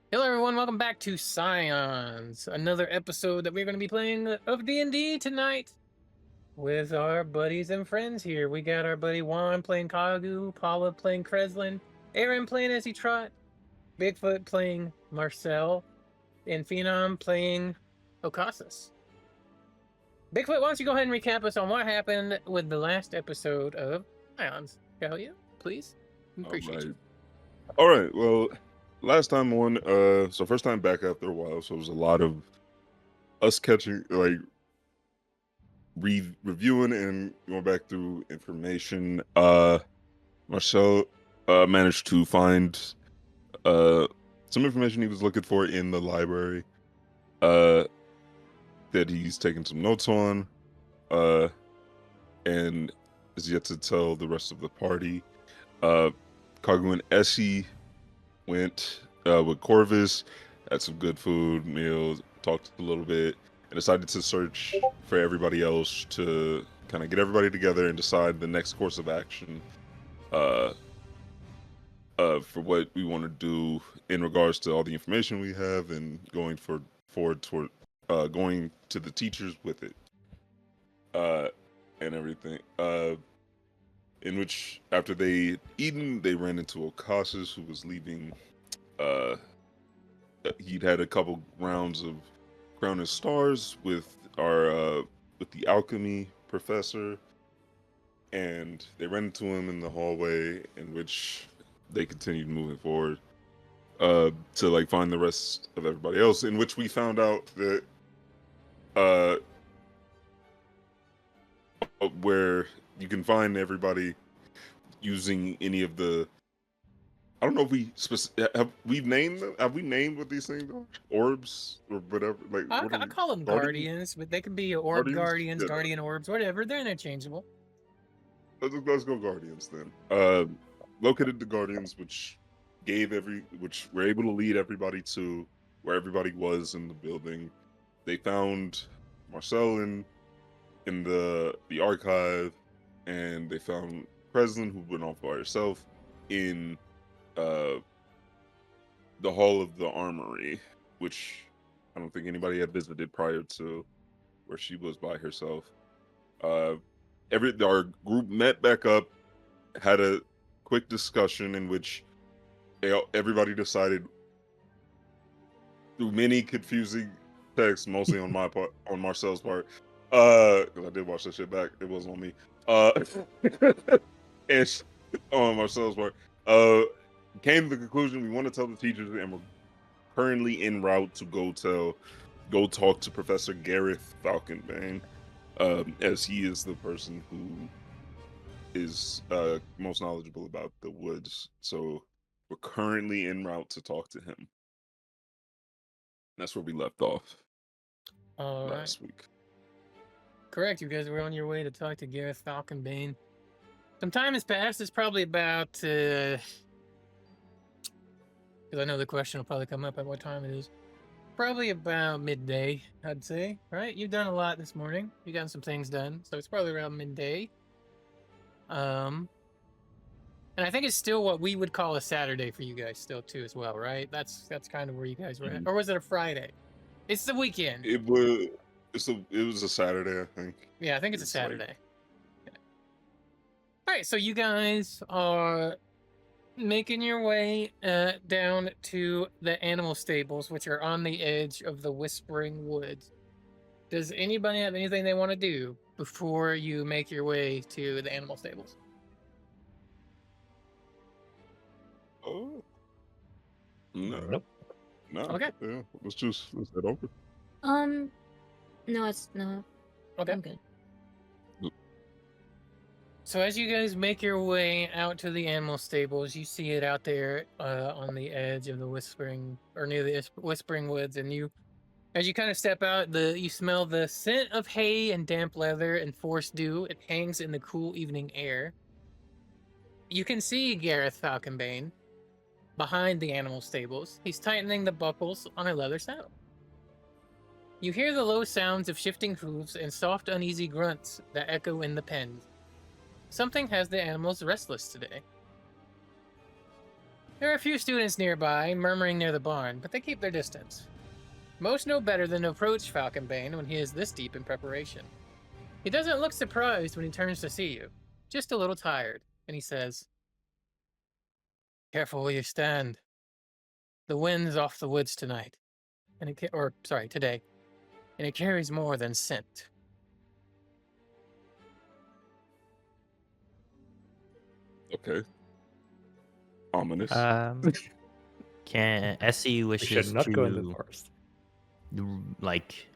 Hello everyone, welcome back to Scions, another episode that we're going to be playing of D&D tonight with our buddies and friends here. We got our buddy Juan playing Kagu, Paula playing Kreslin, Aaron playing as he trot, Bigfoot playing Marcel, and Phenom playing Okasas. Bigfoot, why don't you go ahead and recap us on what happened with the last episode of Scions, shall you? Please? Appreciate you. All right. Well, last time on, so first time back after a while, so it was a lot of us catching, like, reviewing and going back through information. Marcel managed to find some information he was looking for in the library that he's taken some notes on and is yet to tell the rest of the party. Kagu and Essie went with Corvus, had some good food, meals, talked a little bit, and decided to search for everybody else to kind of get everybody together and decide the next course of action for what we want to do in regards to all the information we have and going forward toward going to the teachers with it and everything. In which, after they eaten, they ran into Okasas, who was leaving. He'd had a couple rounds of Crown and Stars with the alchemy professor, and they ran into him in the hallway, in which they continued moving forward to like find the rest of everybody else. In which we found out that where you can find everybody using any of the. I don't know if have we named them. Have we named what these things are? Orbs or whatever. Like I call them guardians, but they can be orb guardians, yeah. guardian orbs, whatever. They're interchangeable. Let's go Guardians then. Located the Guardians, which were able to lead everybody to where everybody was in the building. They found Marcel in the archive, and they found Kreslin, who went off by herself, in the hall of the armory, which I don't think anybody had visited prior to, where she was by herself. Our group met back up, had a quick discussion in which everybody decided, through many confusing texts, mostly on my part, on Marcel's part, because I did watch that shit back. It wasn't on me. And on Marcel's part, came to the conclusion we want to tell the teachers, and we're currently en route to go talk to Professor Gareth Falconbane, as he is the person who is most knowledgeable about the woods. So we're currently en route to talk to him. That's where we left off last week. Correct. You guys were on your way to talk to Gareth Falconbane. Some time has passed. It's probably about because I know the question will probably come up at what time it is. Probably about midday, I'd say. Right? You've done a lot this morning. You got some things done, so it's probably around midday. And I think it's still what we would call a Saturday for you guys, still too, as well, right? That's kind of where you guys were at, or was it a Friday? It's the weekend. It was a Saturday, I think. Yeah, I think it's a Saturday. Yeah. All right, so you guys are making your way down to the animal stables, which are on the edge of the Whispering Woods. Does anybody have anything they want to do before you make your way to the animal stables? Oh. No. Nope. No. Okay. Yeah, let's head over. No, it's no. Okay. I'm good. So as you guys make your way out to the animal stables, you see it out there on the edge of the Whispering, or near the Whispering Woods, and as you kind of step out, you smell the scent of hay and damp leather and forest dew. It hangs in the cool evening air. You can see Gareth Falconbane behind the animal stables. He's tightening the buckles on a leather saddle. You hear the low sounds of shifting hooves and soft, uneasy grunts that echo in the pens. Something has the animals restless today. There are a few students nearby, murmuring near the barn, but they keep their distance. Most know better than to approach Falconbane when he is this deep in preparation. He doesn't look surprised when he turns to see you, just a little tired, and he says, "Careful where you stand. The wind's off the woods tonight, and today, and it carries more than scent." Okay. Ominous. Can Essie We should wishes not go in the to forest. like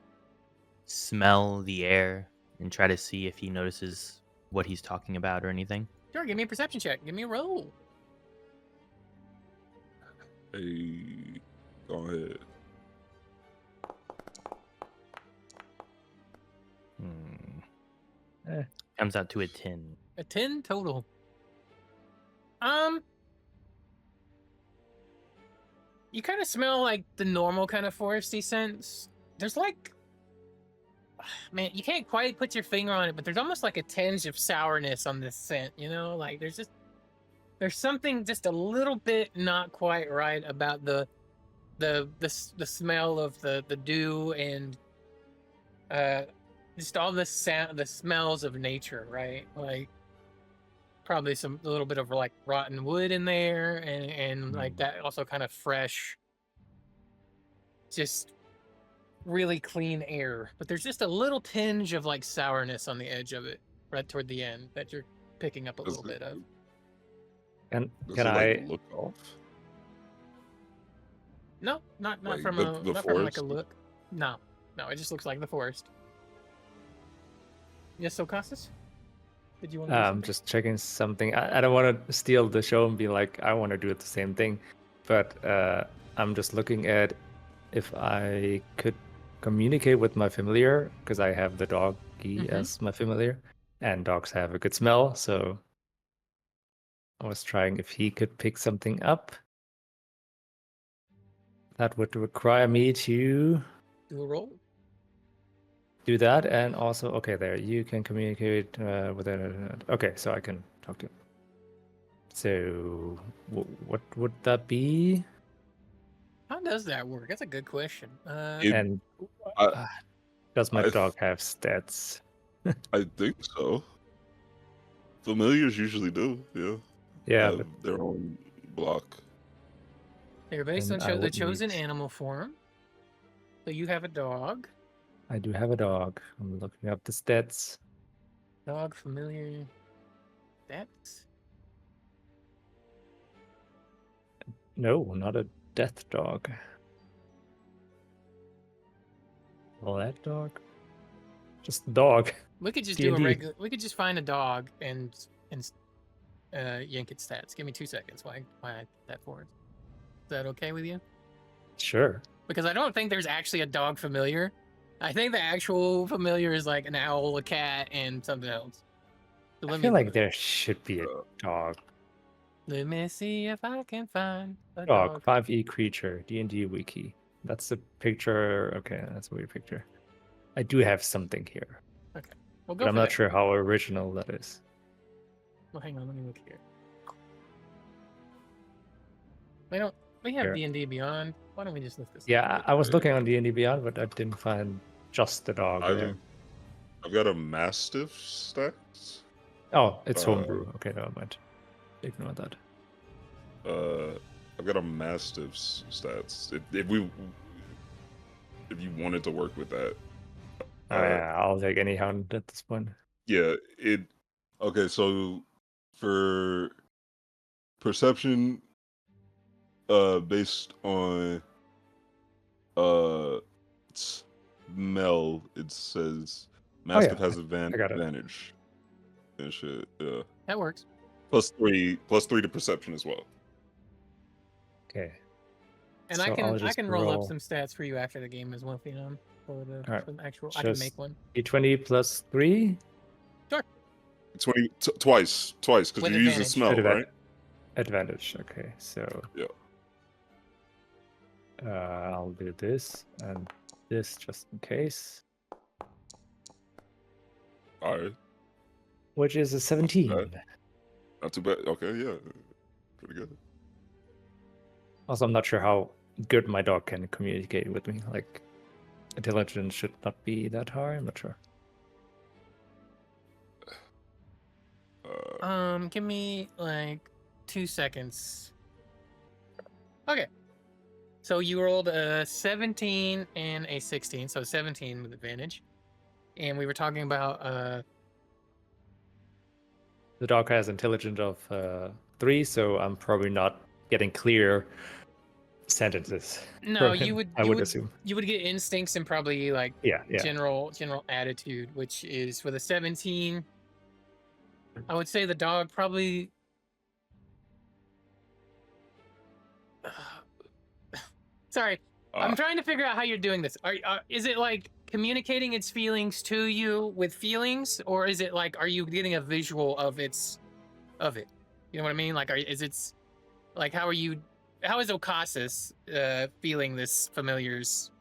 smell the air and try to see if he notices what he's talking about or anything? Sure, give me a perception check. Give me a roll. Hey, go ahead. Comes out to a 10. A 10 total. You kind of smell like the normal kind of foresty scents. There's like, man, you can't quite put your finger on it, but there's almost like a tinge of sourness on this scent, you know? Like there's something just a little bit not quite right about the smell of the dew and just all the smells of nature, right? Like probably a little bit of like rotten wood in there and like that also kind of fresh, just really clean air. But there's just a little tinge of like sourness on the edge of it right toward the end that you're picking up a little bit of. And Does can it, I? like, look off? No, not Like from the not from like a forest? look. No, it just looks like the forest. Yes, so Costas? Did you want to do I'm something? just checking something. I don't want to steal the show and be like, I want to do it the same thing. But I'm just looking at if I could communicate with my familiar, because I have the doggy as my familiar, and dogs have a good smell. So I was trying if he could pick something up. That would require me to Do a roll. do that, and also, okay, there, you can communicate with it. Okay, so I can talk to him. So what would that be? How does that work? That's a good question. And I- does my I dog have stats? I think so. Familiars usually do, yeah. Yeah, Have but their own block. They're based on then I the would chosen need- animal form. So you have a dog. I do have a dog. I'm looking up the stats. Dog familiar. That's No, not a death dog. Well, that dog? Just a dog. we could just do a D&D. regular. We could just find a dog and yank its stats. Give me 2 seconds. Why I did that for it? Is that okay with you? Sure. Because I don't think there's actually a dog familiar. I think the actual familiar is like an owl, a cat, and something else. So I let feel me like look. there should be a dog. Let me see if I can find a Dog, dog. 5e creature, D&D wiki. That's the picture. Okay, that's a weird picture. I do have something here, Well, go but I'm for not that. sure how original that is. Well, hang on. Let me look here. We have Here. D&D Beyond. Why don't we just look this? Yeah, I was looking on D&D Beyond, but I didn't find just the dog there. I've got a Mastiff stats. Oh, it's Uh, homebrew. Okay, never mind. Ignore that. I've got a Mastiff's stats. If you wanted to work with that. Yeah, I'll take any hound at this point. Yeah, okay, so for perception based on smell, it says Mastiff has I got it. advantage and shit. Yeah. That works. +3 to perception as well. Okay. And So I I'll can just roll up roll. some stats for you after the game as well, Phenom. For the Alright, for the actual, I can just- make one. D20 plus 3? 20 twice because With you're using advantage. smell, With right? Advantage. Okay, so Yeah. I'll do this and this just in case, All right, which is a 17. Not too bad. Okay, yeah, pretty good. Also, I'm not sure how good my dog can communicate with me. Like, intelligence should not be that high. I'm not sure. Give me like 2 seconds. Okay. So you rolled a 17 and a 16, so 17 with advantage. And we were talking about The dog has intelligence of 3, so I'm probably not getting clear sentences. no, from you him, would I would assume. you would get instincts and probably like Yeah. general attitude, which is with a 17. I would say the dog probably sorry. I'm trying to figure out how you're doing this. Is it like communicating its feelings to you with feelings, or is it like are you getting a visual of it? You know what I mean? Like, is it's like how is Okasis feeling this familiar's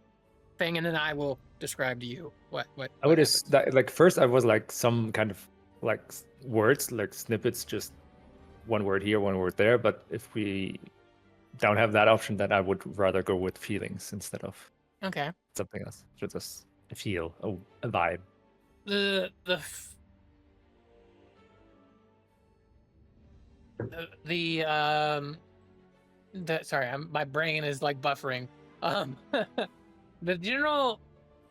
thing, and then I will describe to you what I would happened. like first I was like some kind of like words, like snippets, just one word here, one word there. But if we don't have that option, then I would rather go with feelings instead of Okay. something else. Just a feel, a vibe. The sorry, my brain is like buffering. The general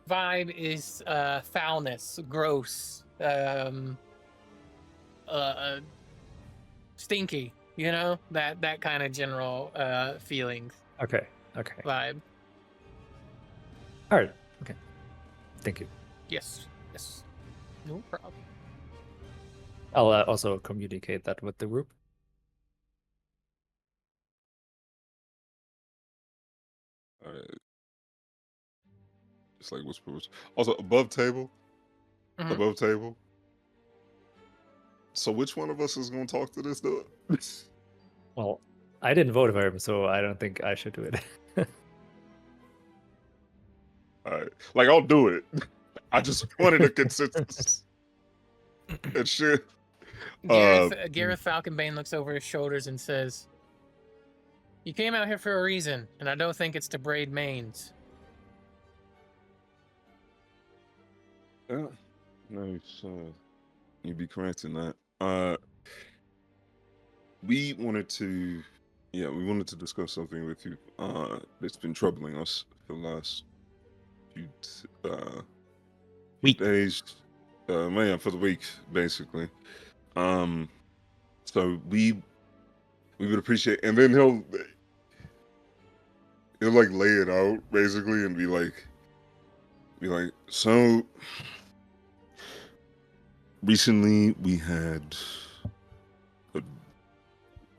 vibe is foulness, gross, stinky. You know, that kind of general feelings Okay. vibe. All right. Okay. Thank you. Yes, no problem. I'll also communicate that with the group. Just like whispers. Also, above table. Mhm. Above table. So which one of us is going to talk to this dog? Well, I didn't vote for him, so I don't think I should do it. All right. Like, I'll do it. I just wanted a consensus. And shit. Gareth Falconbane looks over his shoulders and says, "You came out here for a reason, and I don't think it's to braid manes." Yeah. No, you'd be correct in that. We wanted to discuss something with you. That's been troubling us for the last few Week. days. For the week, basically. So we would appreciate, and then he'll like lay it out basically and be like, so recently we had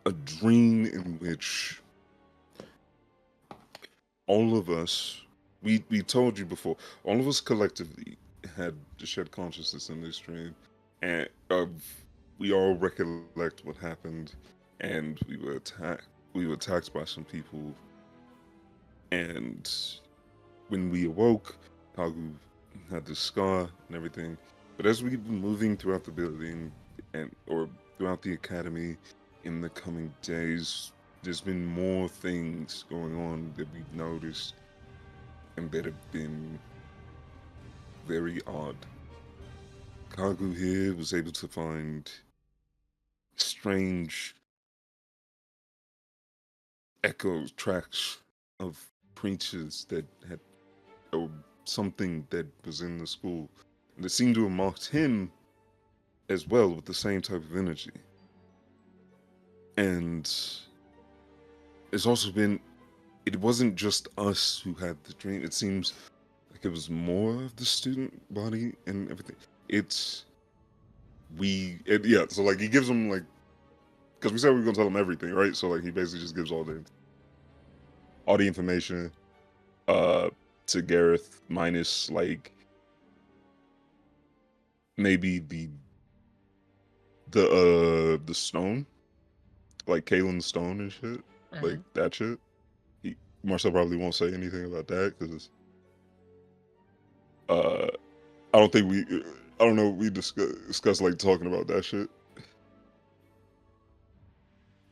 a dream in which all of us, we told you before, all of us collectively had to shed consciousness in this dream, and we all recollect what happened, and we were attacked by some people, and when we awoke, Kagu had this scar and everything. But as we've been moving throughout the building or throughout the academy in the coming days, there's been more things going on that we've noticed and that have been very odd. Kagu here was able to find strange echo tracks of preachers that had, or something that was in the school, and it seemed to have marked him as well with the same type of energy. And it's also been, it wasn't just us who had the dream. It seems like it was more of the student body and everything. So like he gives them like, because we said we were gonna tell him everything, right? So like he basically just gives all the information to Gareth, minus like maybe the stone, like Kalen's stone and shit, like that shit. Marcel probably won't say anything about that because I don't know, we discuss like talking about that shit.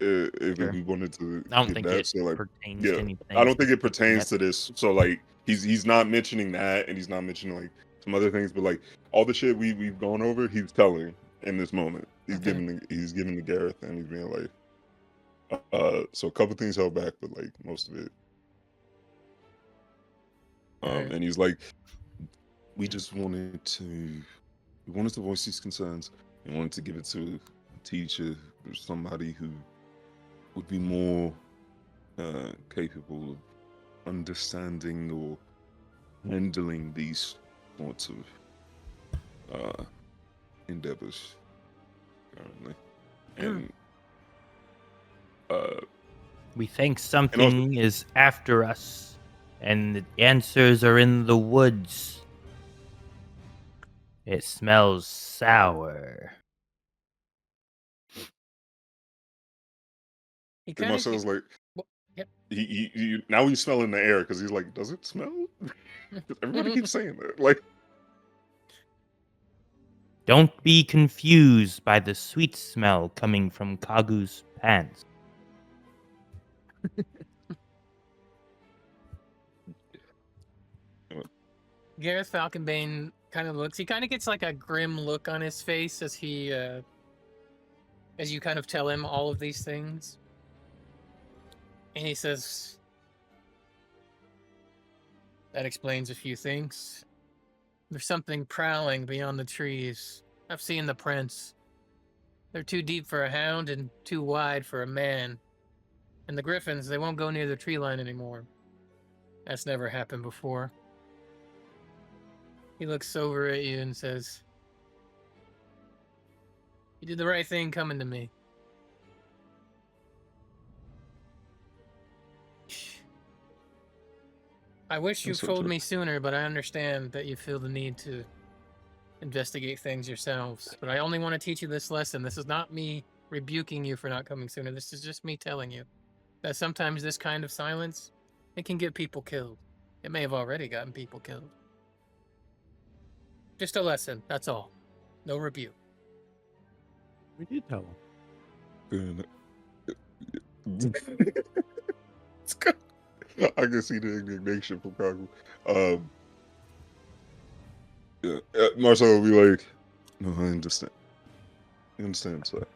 if Sure. we wanted to I don't get think that. it So like, pertains yeah, to anything. I don't think it specific pertains yet. to this. So like, he's not mentioning that, and he's not mentioning like some other things, but like all the shit we've gone over, he's telling in this moment. He's Okay. giving to Gareth, and he's being like, so a couple things held back, but like most of it. Alright. And he's like, we wanted to voice these concerns and wanted to give it to a teacher or somebody who would be more capable of understanding or handling these sorts of endeavors currently. And We think also- something is after us, and the answers are in the woods. It smells sour. He and kind of. Marcel's like, Yep. he now he's smelling the air because he's like, does it smell? 'Cause everybody keeps saying that. Like, Don't be confused by the sweet smell coming from Kagu's pants. Gareth Falconbane kind of looks. He kind of gets like a grim look on his face as he, as you kind of tell him all of these things, and he says, "That explains a few things. There's something prowling beyond the trees. I've seen the prints. They're too deep for a hound and too wide for a man. And the griffins, they won't go near the tree line anymore. That's never happened before." He looks over at you and says, "You did the right thing coming to me. I wish you That's so told true. me sooner, but I understand that you feel the need to investigate things yourselves. But I only want to teach you this lesson. This is not me rebuking you for not coming sooner. This is just me telling you that sometimes this kind of silence, it can get people killed. It may have already gotten people killed. Just a lesson, that's all. No rebuke." We did tell him. It's good. I can see the indignation from Kagu. Yeah, Marcel will be like, "No, I understand. I understand, sir.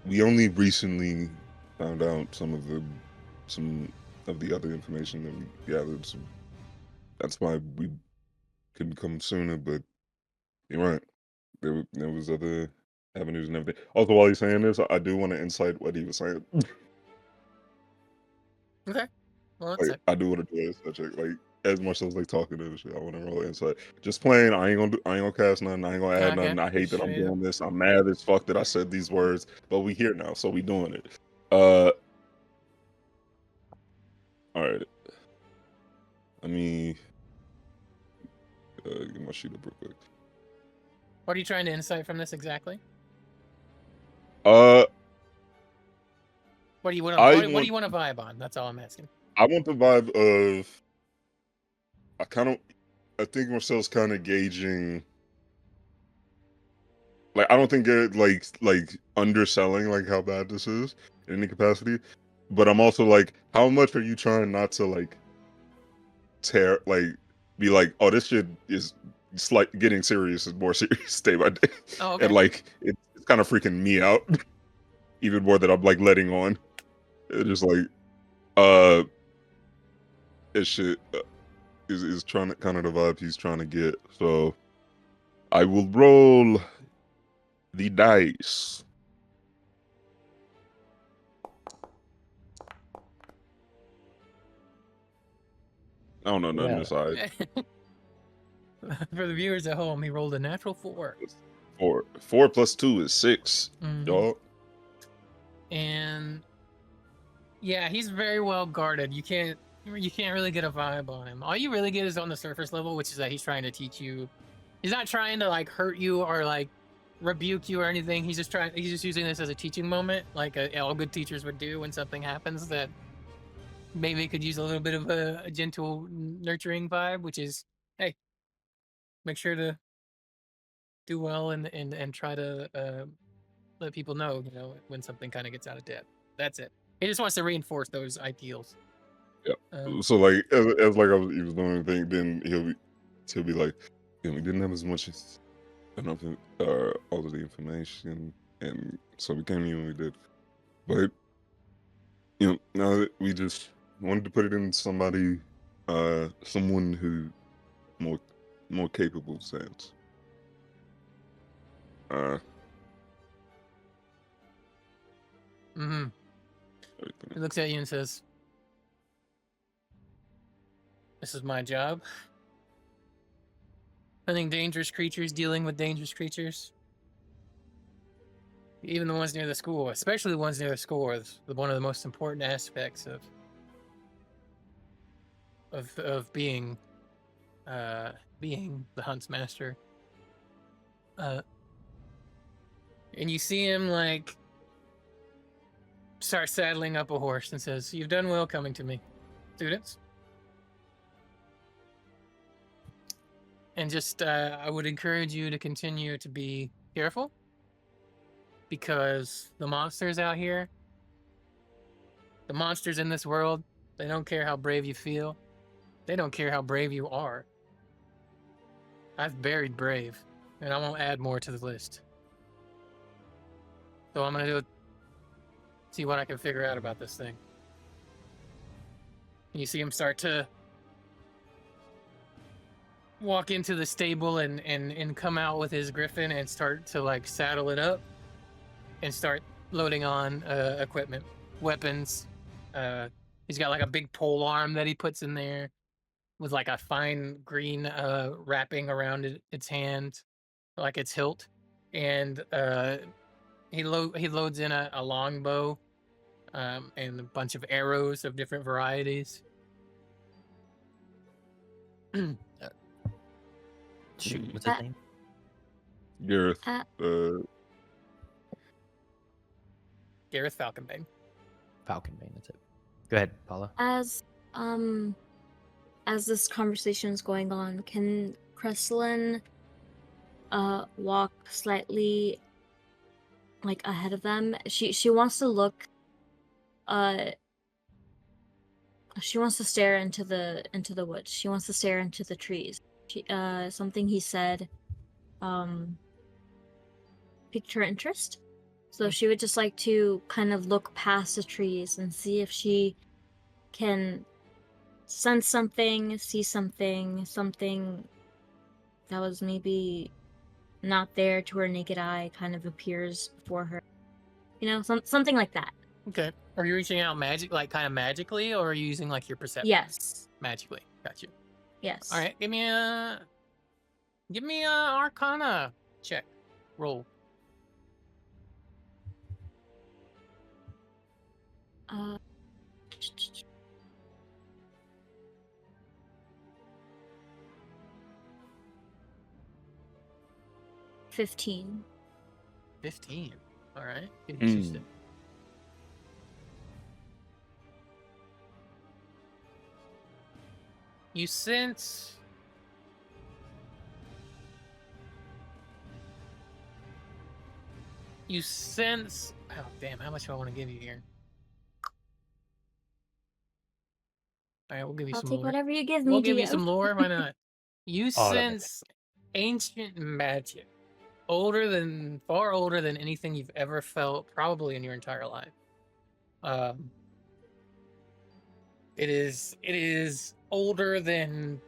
We only recently found out some of the other information that we gathered, so that's why we couldn't come sooner. But you're right. There was other avenues and everything. Also, while he's saying this, I do want to insight what he was saying. Okay. Well, that's Like, it. I do want to do it. Such a, like, as much as like talking to this shit, I want to roll insight. Just playing. I ain't gonna cast nothing. I ain't gonna add Okay. nothing. I hate that I'm Straight up. doing this. I'm mad as fuck that I said these words, but we here now, so we doing it. All right. Let me get my sheet up real quick. What are you trying to insight from this exactly? Uh, What do you want? I What do want- you want to vibe on? That's all I'm asking. I want the vibe of. I think Marcel's kind of gauging. Like, I don't think they're like underselling like how bad this is in any capacity, but I'm also like, how much are you trying not to like be like, oh, this shit is like getting serious and more serious day by day, Oh, okay. and like it's kind of freaking me out even more that I'm like letting on. It's just like this shit is trying to kind of the vibe he's trying to get. So I will roll the dice. I don't know nothing Yeah. this side. For the viewers at home, he rolled a natural 4. 4 plus 2 is 6, Mhm. dog. And yeah, he's very well guarded. You can't really get a vibe on him. All you really get is on the surface level, which is that he's trying to teach you. He's not trying to like hurt you or like rebuke you or anything. He's just using this as a teaching moment, like all good teachers would do when something happens that maybe could use a little bit of a gentle, nurturing vibe, which is, hey, make sure to do well and try to let people know, when something kind of gets out of depth. That's it. He just wants to reinforce those ideals. Yeah. So like as like he was doing anything, then he'll be like, we didn't have as much as enough all of the information, and so we came in when we did. But now that we just wanted to put it in someone who more capable sense. Mm-hmm. He looks at you and says, "This is my job. Hunting dangerous creatures, dealing with dangerous creatures. Even the ones near the school, especially the ones near the school, is one of the most important aspects of being the Huntsmaster." And you see him like start saddling up a horse and says, "You've done well coming to me, students." And just, I would encourage you to continue to be careful, because the monsters out here, the monsters in this world, they don't care how brave you feel. They don't care how brave you are. I've buried brave, and I won't add more to the list. So I'm gonna see what I can figure out about this thing. And you see him start to walk into the stable and come out with his griffin and start to like saddle it up and start loading on equipment, weapons. He's got like a big pole arm that he puts in there with like a fine green wrapping around its hand, like its hilt, and he loads in a longbow and a bunch of arrows of different varieties. Shoot, what's his name? Gareth. Gareth Falconbane. Falconbane, that's it. Go ahead, Paula. As this conversation is going on, can Cresslin walk slightly like ahead of them? She wants to look she wants to stare into the woods. She wants to stare into the trees. Something he said piqued her interest. So she would just like to kind of look past the trees and see if she can sense something, see something that was maybe not there to her naked eye kind of appears before her. Something like that. Okay. Are you reaching out kind of magically, or are you using like your perception? Yes. Magically. Got you. Yes. All right. Give me a Arcana check. Roll. Uh, 15. 15. All right. Interesting. You sense oh damn, how much do I want to give you here? All right, we'll give you I'll some take lore. whatever you give me. We'll give you DM. some lore. Why not? You All of it. sense ancient magic, far older than anything you've ever felt, probably in your entire life. It is older than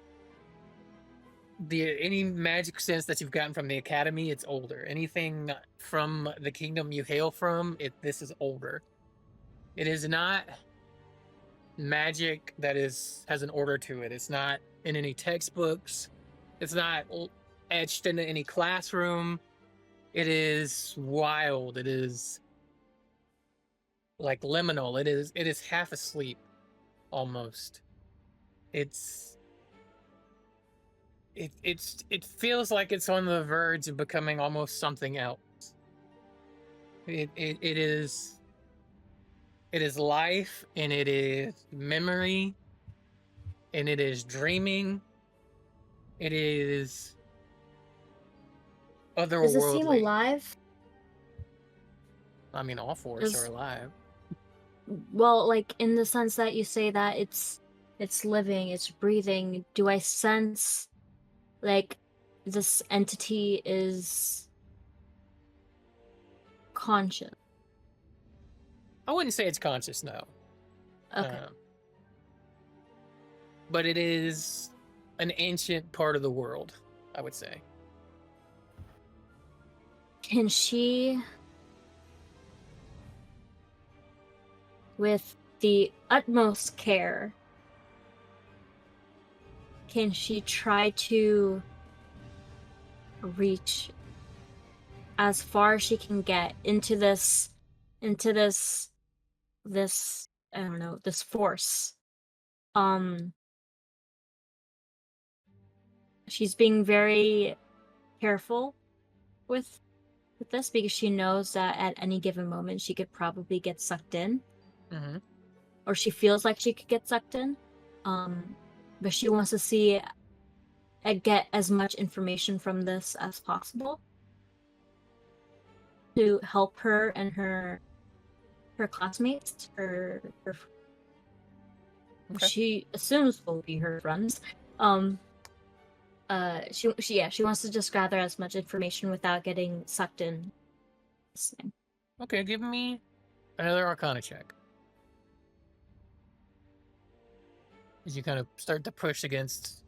any magic sense that you've gotten from the academy. It's older. Anything from the kingdom you hail from, this is older. It is not magic that has an order to it. It's not in any textbooks. It's not etched into any classroom. It is wild. It is like liminal. It is half asleep almost. It feels like it's on the verge of becoming almost something else. It is life, and it is memory, and it is dreaming. It is otherworldly. Does it seem alive? I mean, all forests Is- are alive. Well, like in the sense that you say that it's living, it's breathing. Do I sense like this entity is conscious? I wouldn't say it's conscious, no. Okay. But it is an ancient part of the world, I would say. Can she, with the utmost care, can she try to reach as far as she can get into this I don't know, this force? She's being very careful with this because she knows that at any given moment she could probably get sucked in, Mm-hmm. or she feels like she could get sucked in. But she wants to see and get as much information from this as possible to help her and her classmates, Okay. she assumes will be her friends. She wants to just gather as much information without getting sucked in. Okay, give me another Arcana check. As you kind of start to push against,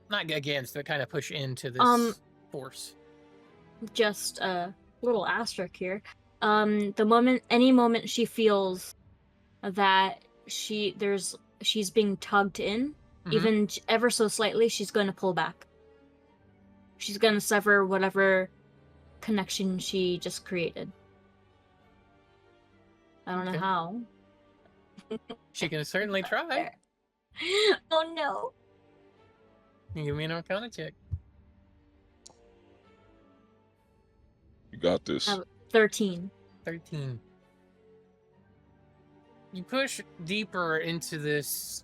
not against, but kind of push into this force. Just a little asterisk here. Any moment she feels that she's being tugged in, Mhm. even ever so slightly, she's going to pull back. She's going to sever whatever connection she just created. I don't Okay. know how. She can certainly try. Oh no. Give me an Arcana check. You got this. 13. 13. You push deeper into this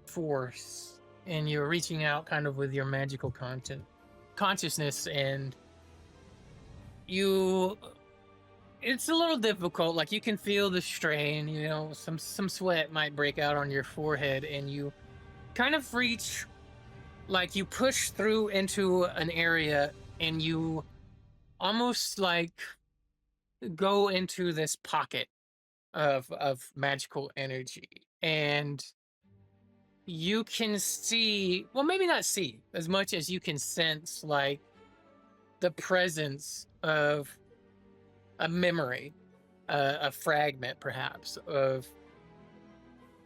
force, and you're reaching out kind of with your magical consciousness, and it's a little difficult. Like, you can feel the strain, you know, some sweat might break out on your forehead, and you kind of reach, like, you push through into an area, and you almost like go into this pocket of magical energy, and you can see, well, maybe not see as much as you can sense, like, the presence of a memory, a fragment perhaps of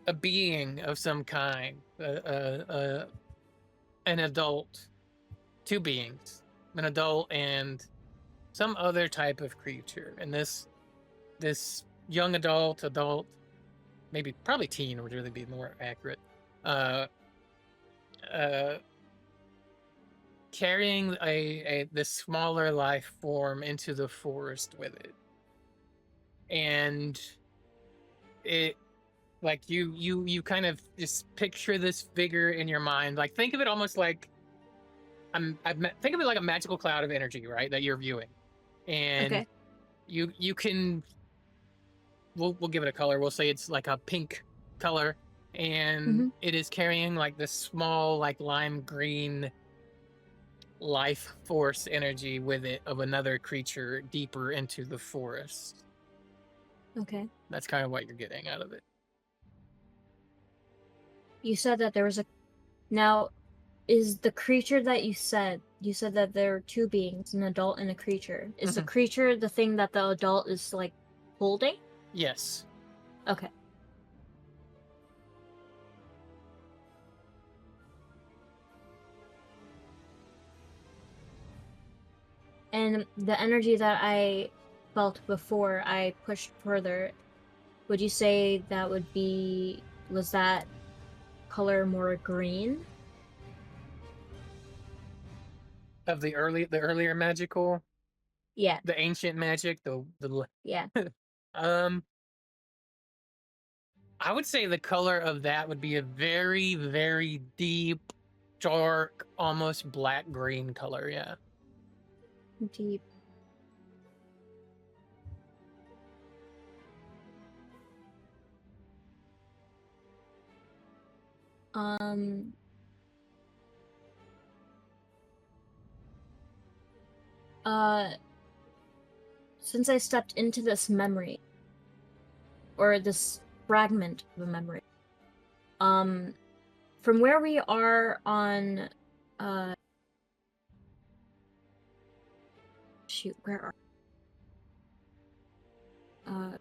a being of some kind, an adult, two beings, an adult and some other type of creature. And this young adult, maybe probably teen would really be more accurate, carrying this smaller life form into the forest with it. And it, like, you kind of just picture this figure in your mind. Like, think of it almost like think of it like a magical cloud of energy, right, that you're viewing. And Okay. you can, we'll give it a color. We'll say it's like a pink color, and it is carrying like this small, like, lime green life force energy with it of another creature deeper into the forest. Okay. That's kind of what you're getting out of it. You said that there was now, is the creature that you said that there are two beings, an adult and a creature. Is the creature the thing that the adult is, like, holding? Yes. Okay. And the energy that I felt before I pushed further, would you say that was that color more green? Of the earlier magical, Yeah. the ancient magic, Yeah. I would say the color of that would be a very, very deep, dark, almost black green color. Yeah. Deep. Um. Since I stepped into this memory, or this fragment of a memory, from where we are on, shoot, where are,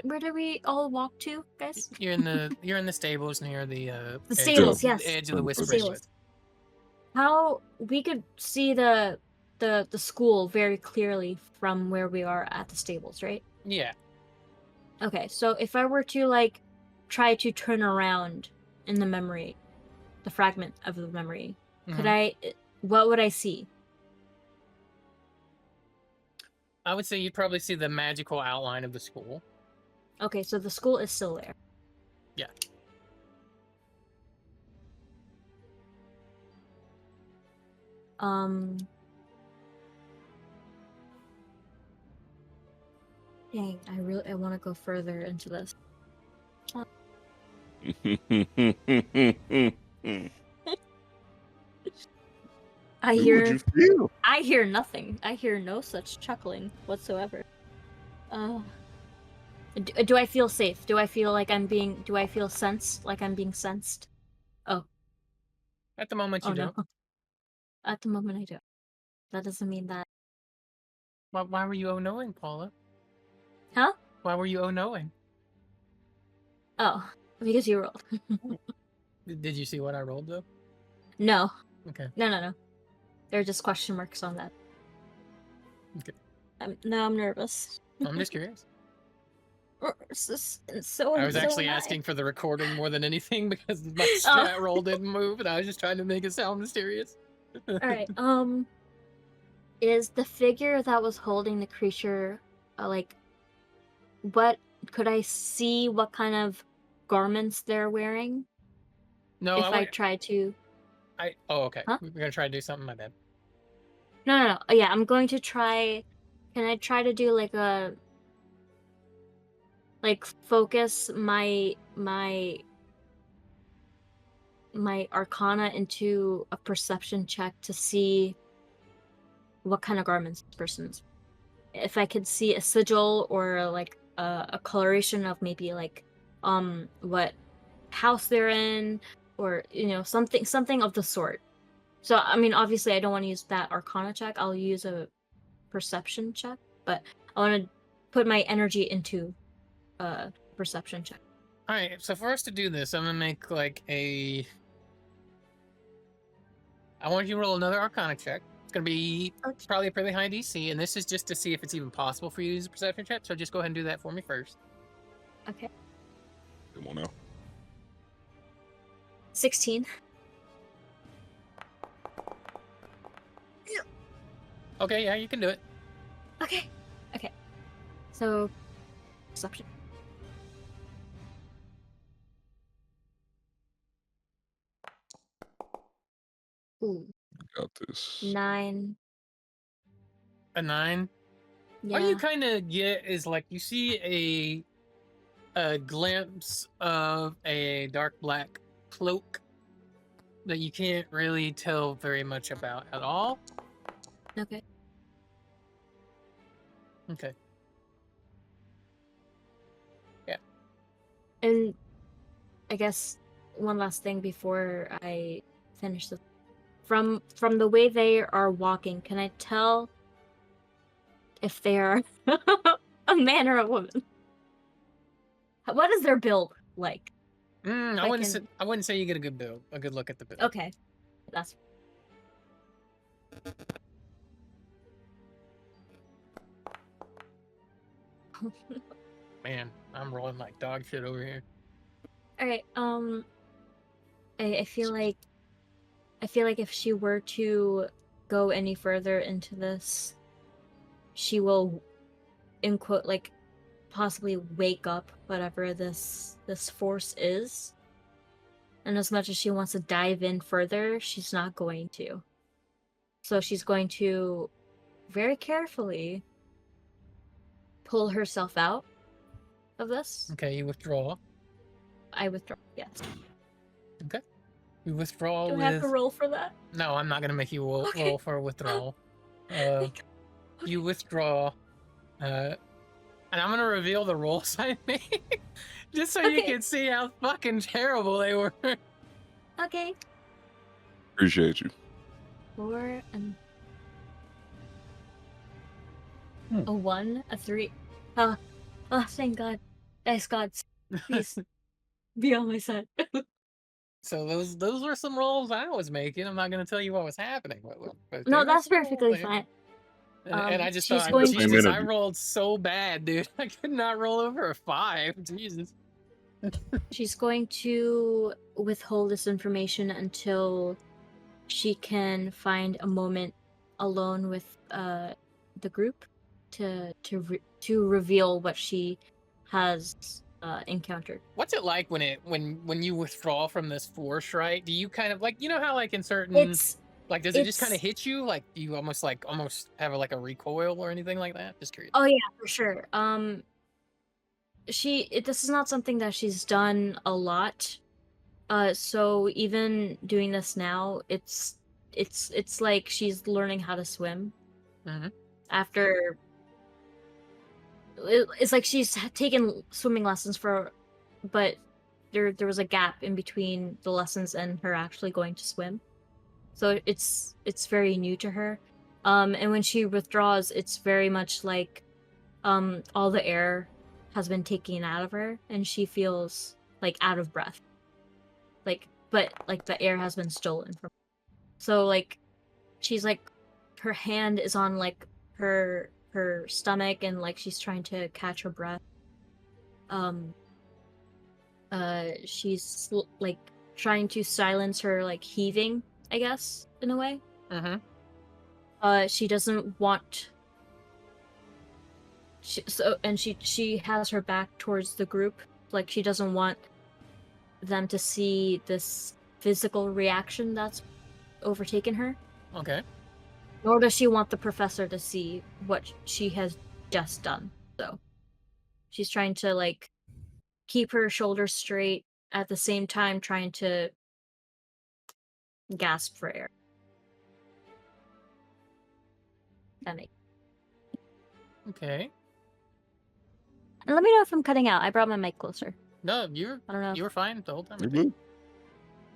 where did we all walk to, guys? You're in the stables near the The edge stables, of, yes. the edge of the The Whispering stables. Woods. How we could see the school very clearly from where we are at the stables, right? Yeah. Okay, so if I were to like try to turn around in the memory, the fragment of the memory, could Mhm. what would I see? I would say you'd probably see the magical outline of the school. Okay, so the school is still there. Yeah. Dang, I want to go further into this. I Who would you feel? I hear nothing. I hear no such chuckling whatsoever. Do I feel safe? Do I feel like do I feel sensed? Like I'm being sensed? Oh. At the moment, you don't. No. At the moment, I don't. That doesn't mean that. Why were you knowing, Paula? Huh? Why were you knowing? Oh, because you rolled. Did you see what I rolled though? No. Okay. No. There are just question marks on that. Okay. Now I'm nervous. I'm just curious. So I was so actually am I. asking for the recording more than anything because my stat roll didn't move, and I was just trying to make it sound mysterious. All right. Is the figure that was holding the creature like? What could I see? What kind of garments they're wearing? No, if I try to. Oh, okay. Huh? We're gonna try to do something. My bad. No. Yeah, I'm going to try. Can I try to do like a focus my arcana into a perception check to see what kind of garments this person's. If I could see a sigil or like a coloration of maybe like what house they're in, or something of the sort. So I mean, obviously I don't want to use that arcana check. I'll use a perception check, but I want to put my energy into a perception check. All right. So for us to do this, I'm gonna make like a. I want you to roll another Arcana check. It's gonna be probably a pretty high DC, and this is just to see if it's even possible for you to use a perception check. So just go ahead and do that for me first. Okay. Come on now. 16. Okay, yeah, you can do it. Okay. So, perception. Ooh, Got this. 9. A 9. Yeah. All you kind of get is like you see a glimpse of a dark black cloak that you can't really tell very much about at all. Okay. Okay. Yeah. And I guess one last thing before I finish this. From the way they are walking, can I tell if they are a man or a woman? What is their build like? I wouldn't say you get a good look at the build. Okay. That's Man, I'm rolling like dog shit over here. all right. I feel like if she were to go any further into this, she will, in quote, like possibly wake up whatever this force is. And as much as she wants to dive in further, she's not going to. So she's going to very carefully pull herself out of this. Okay, you withdraw. I withdraw. Yes. You withdraw Do with. I have to roll for that? No, I'm not gonna make you roll, Okay. roll for a withdrawal. You withdraw, and I'm gonna reveal the rolls I made, just so you Okay. can see how fucking terrible they were. Okay. Appreciate you. 4 and Hmm. a 1, a 3. Oh, thank God. Dice gods, please be on my side. So those were some rolls I was making. I'm not gonna tell you what was happening, but No, there were that's some rolls perfectly there. fine. And I just she's thought, going Same Jesus, I energy. rolled so bad, dude. I could not roll over a 5. Jesus. She's going to withhold this information until she can find a moment alone with the group to reveal what she has encountered. What's it like when you withdraw from this force, right? Do you kind of like, you know how like in certain It's like does it just kind of it's hit you like do you almost have like a recoil or anything like that? Just curious. oh yeah, for sure. This is not something that she's done a lot. So even doing this now, it's like she's learning how to swim. Mhm. After it's like she's taken swimming lessons but there was a gap in between the lessons and her actually going to swim. So it's very new to her. And when she withdraws, it's very much like all the air has been taken out of her and she feels like out of breath. But the air has been stolen from her. So like she's like her hand is on like her stomach and like she's trying to catch her breath. She's like trying to silence her like heaving, I guess, in a way. She doesn't want she has her back towards the group. Like she doesn't want them to see this physical reaction that's overtaken her. Okay. Nor does she want the professor to see what she has just done. So she's trying to like keep her shoulders straight at the same time trying to gasp for air. That makes. Okay. And let me know if I'm cutting out. I brought my mic closer. No, I don't know. you were fine the whole time. I You think.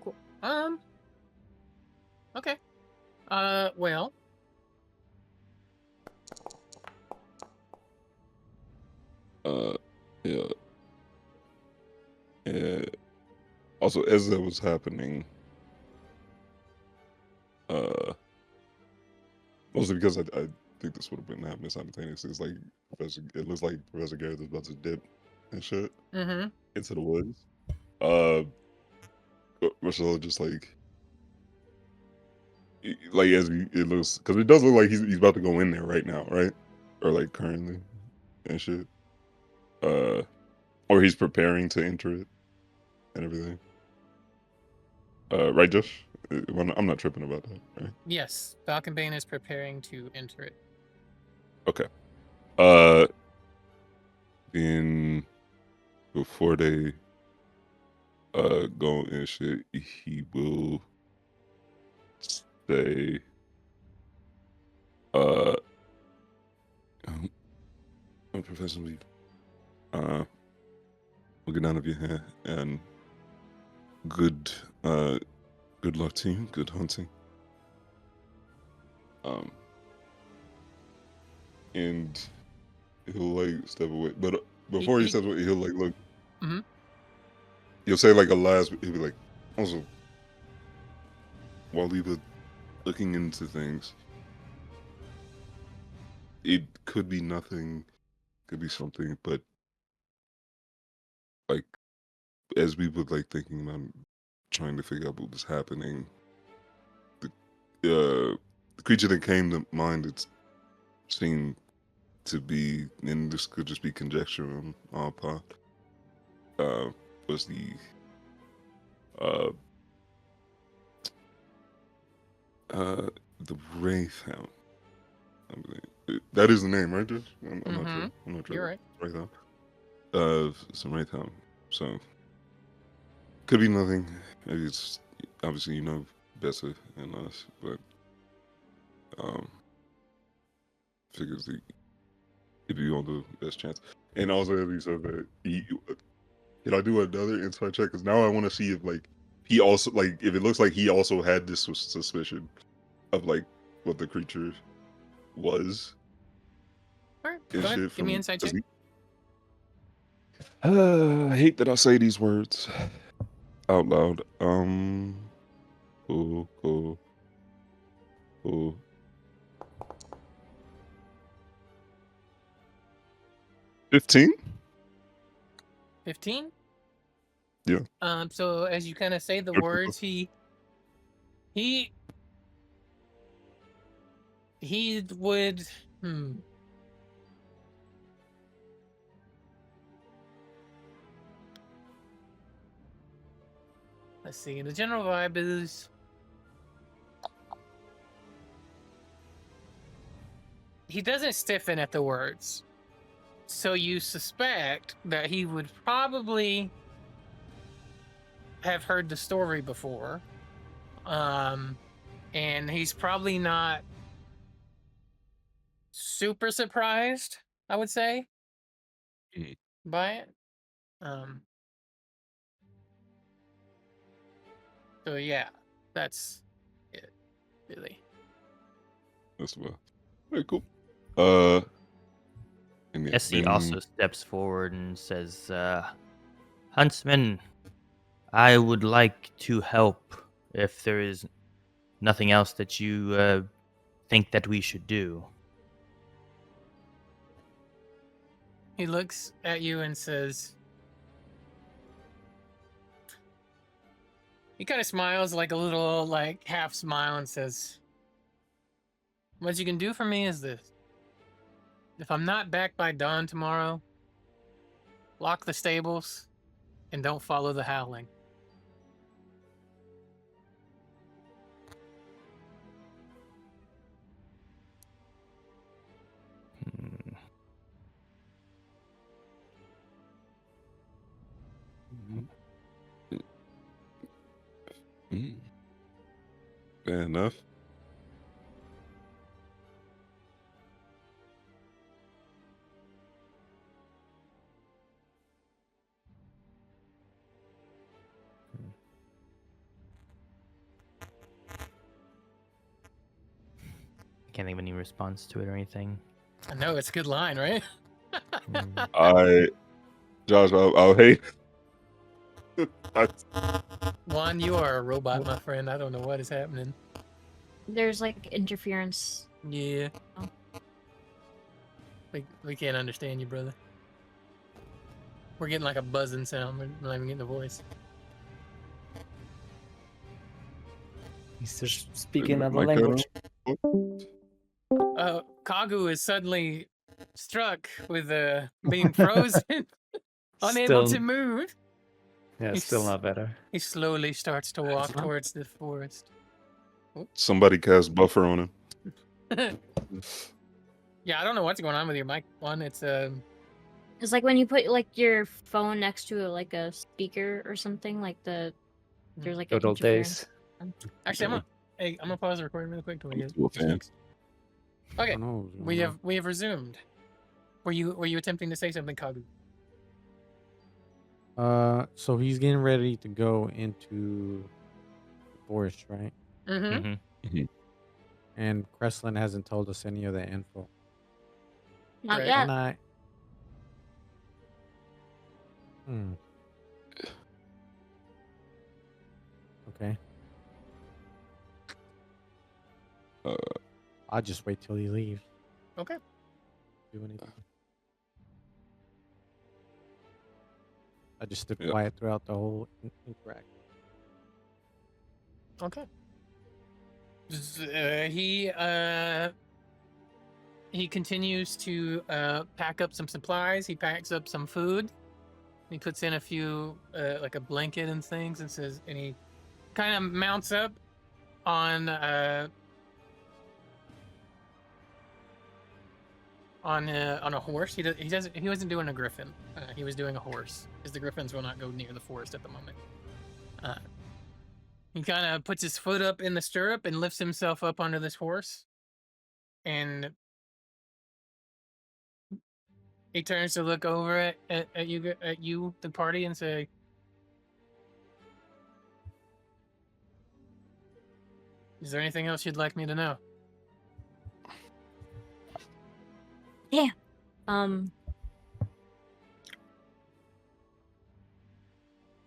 good? Okay. Well. Yeah. Yeah. Also, as that was happening, mostly because I think this would have been happening simultaneously. It's like it looks like Professor Garrett is about to dip and shit into the woods. Marcelo just like as it looks, because it does look like he's about to go in there right now, right? Or like currently and shit. Or he's preparing to enter it and everything. Right, Josh? I'm not tripping about that, right? Yes, Falconbane is preparing to enter it. Okay. Then before they go and shit, he will say Professor Lee, we'll get out of your hair and good luck to you, good hunting. And he'll like step away, but before he steps away, he'll like look. He'll say like a last. He'll be like, also, while we were looking into things, it could be nothing, could be something, but like as we were like thinking about trying to figure out what was happening, the creature that came to mind, it seemed to be, and this could just be conjecture on our part, was the Wraithhound. I believe that is the name, right? Josh? I'm not sure. I'm not sure. You're right. Wraithhound. It's a Wraithhound. So Could be nothing. Maybe it's obviously you know better than us, but figures the if you on the best chance. And also, as he said that, can I do another insight check? Because now I want to see if like he also like if it looks like he also had this suspicion of like what the creature was. Alright, and go ahead. shit Give me from- insight 'cause check. I hate that I say these words out loud. Cool. 15? 15? Yeah. So as you kind of say the Okay. words, he would let's see. The general vibe is he doesn't stiffen at the words. So you suspect that he would probably have heard the story before. And he's probably not super surprised, I would say, by it. So yeah, that's it, really. That's well. Very cool. And yeah, Essie then- also steps forward and says, Huntsman, I would like to help if there is nothing else that you think that we should do. He looks at you and says, he kind of smiles like a little like half smile and says, what you can do for me is this. If I'm not back by dawn tomorrow, lock the stables and don't follow the howling. Fair enough. Can't think of any response to it or anything. I know, it's a good line, right? Josh, I'll hate. Juan, you are a robot, my friend. I don't know what is happening. There's like interference. Yeah. Oh. We can't understand you, brother. We're getting like a buzzing sound. We're not even getting a voice. He's just speaking My another language. Kagu is suddenly struck with being frozen, unable Still- to move. Yeah, He's- still not better. He slowly starts to walk towards the forest. Somebody cast buffer on him. Yeah, I don't know what's going on with your mic one. It's It's like when you put like your phone next to like a speaker or something. Like there's like an Good old interference. days. actually I'm gonna pause the recording really quick till we I'm get still a fan. fixed. Okay, I don't know what's we going on. have resumed. Were you attempting to say something, Kagu? So he's getting ready to go into the forest, right? Mm-hmm. And Kreslin hasn't told us any of the info. Not Right. yet. Can I? Okay. I'll just wait till he leaves. Okay. Do anything. I just stood Yeah. quiet throughout the whole interaction. Okay. He continues to pack up some supplies. He packs up some food. He puts in a few like a blanket and things, and says, and he kind of mounts up on a horse. He wasn't doing a griffin. He was doing a horse, because the griffins will not go near the forest at the moment. He kind of puts his foot up in the stirrup and lifts himself up onto this horse. And he turns to look over at you, the party, and say, "Is there anything else you'd like me to know?" Yeah.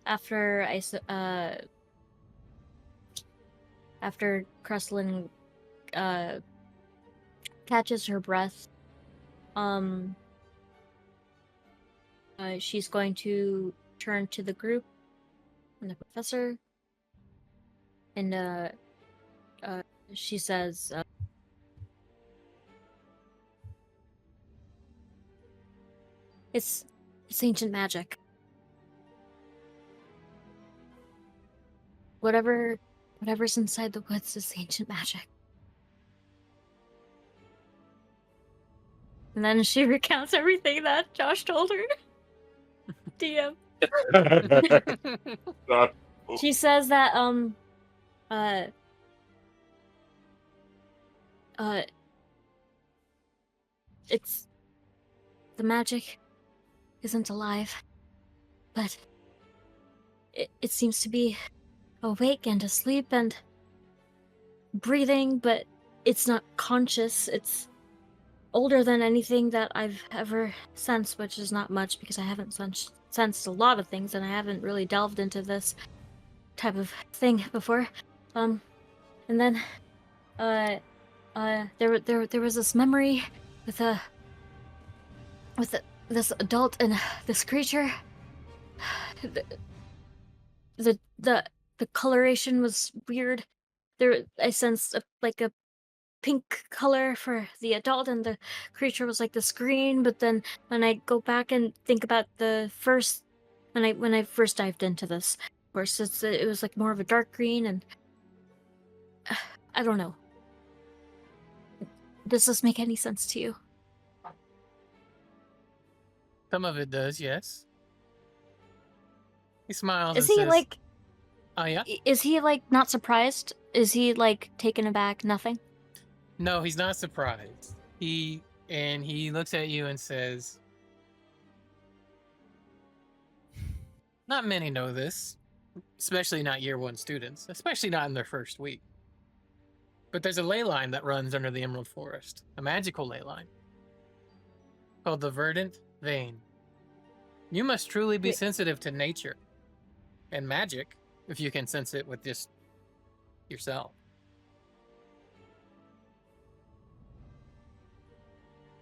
After Kreslin catches her breath, she's going to turn to the group and the professor, and she says, it's ancient magic. Whatever's inside the woods is ancient magic. And then she recounts everything that Josh told her. DM. She says that it's the magic isn't alive, but it seems to be awake and asleep and breathing, but it's not conscious. It's older than anything that I've ever sensed, which is not much because I haven't sensed a lot of things and I haven't really delved into this type of thing before. And then there was this memory with this adult and this creature. The coloration was weird. I sensed a pink color for the adult, and the creature was like this green. But then when I go back and think about when I first dived into this, of course, it was like more of a dark green, and I don't know. Does this make any sense to you? Some of it does, yes. He smiles. Is and he says, like? Oh yeah. Is he like not surprised? Is he like taken aback? Nothing. No, he's not surprised. He looks at you and says, "Not many know this, especially not year one students, especially not in their first week. But there's a ley line that runs under the Emerald Forest, a magical ley line called the Verdant Vein. You must truly be sensitive to nature and magic if you can sense it with just yourself."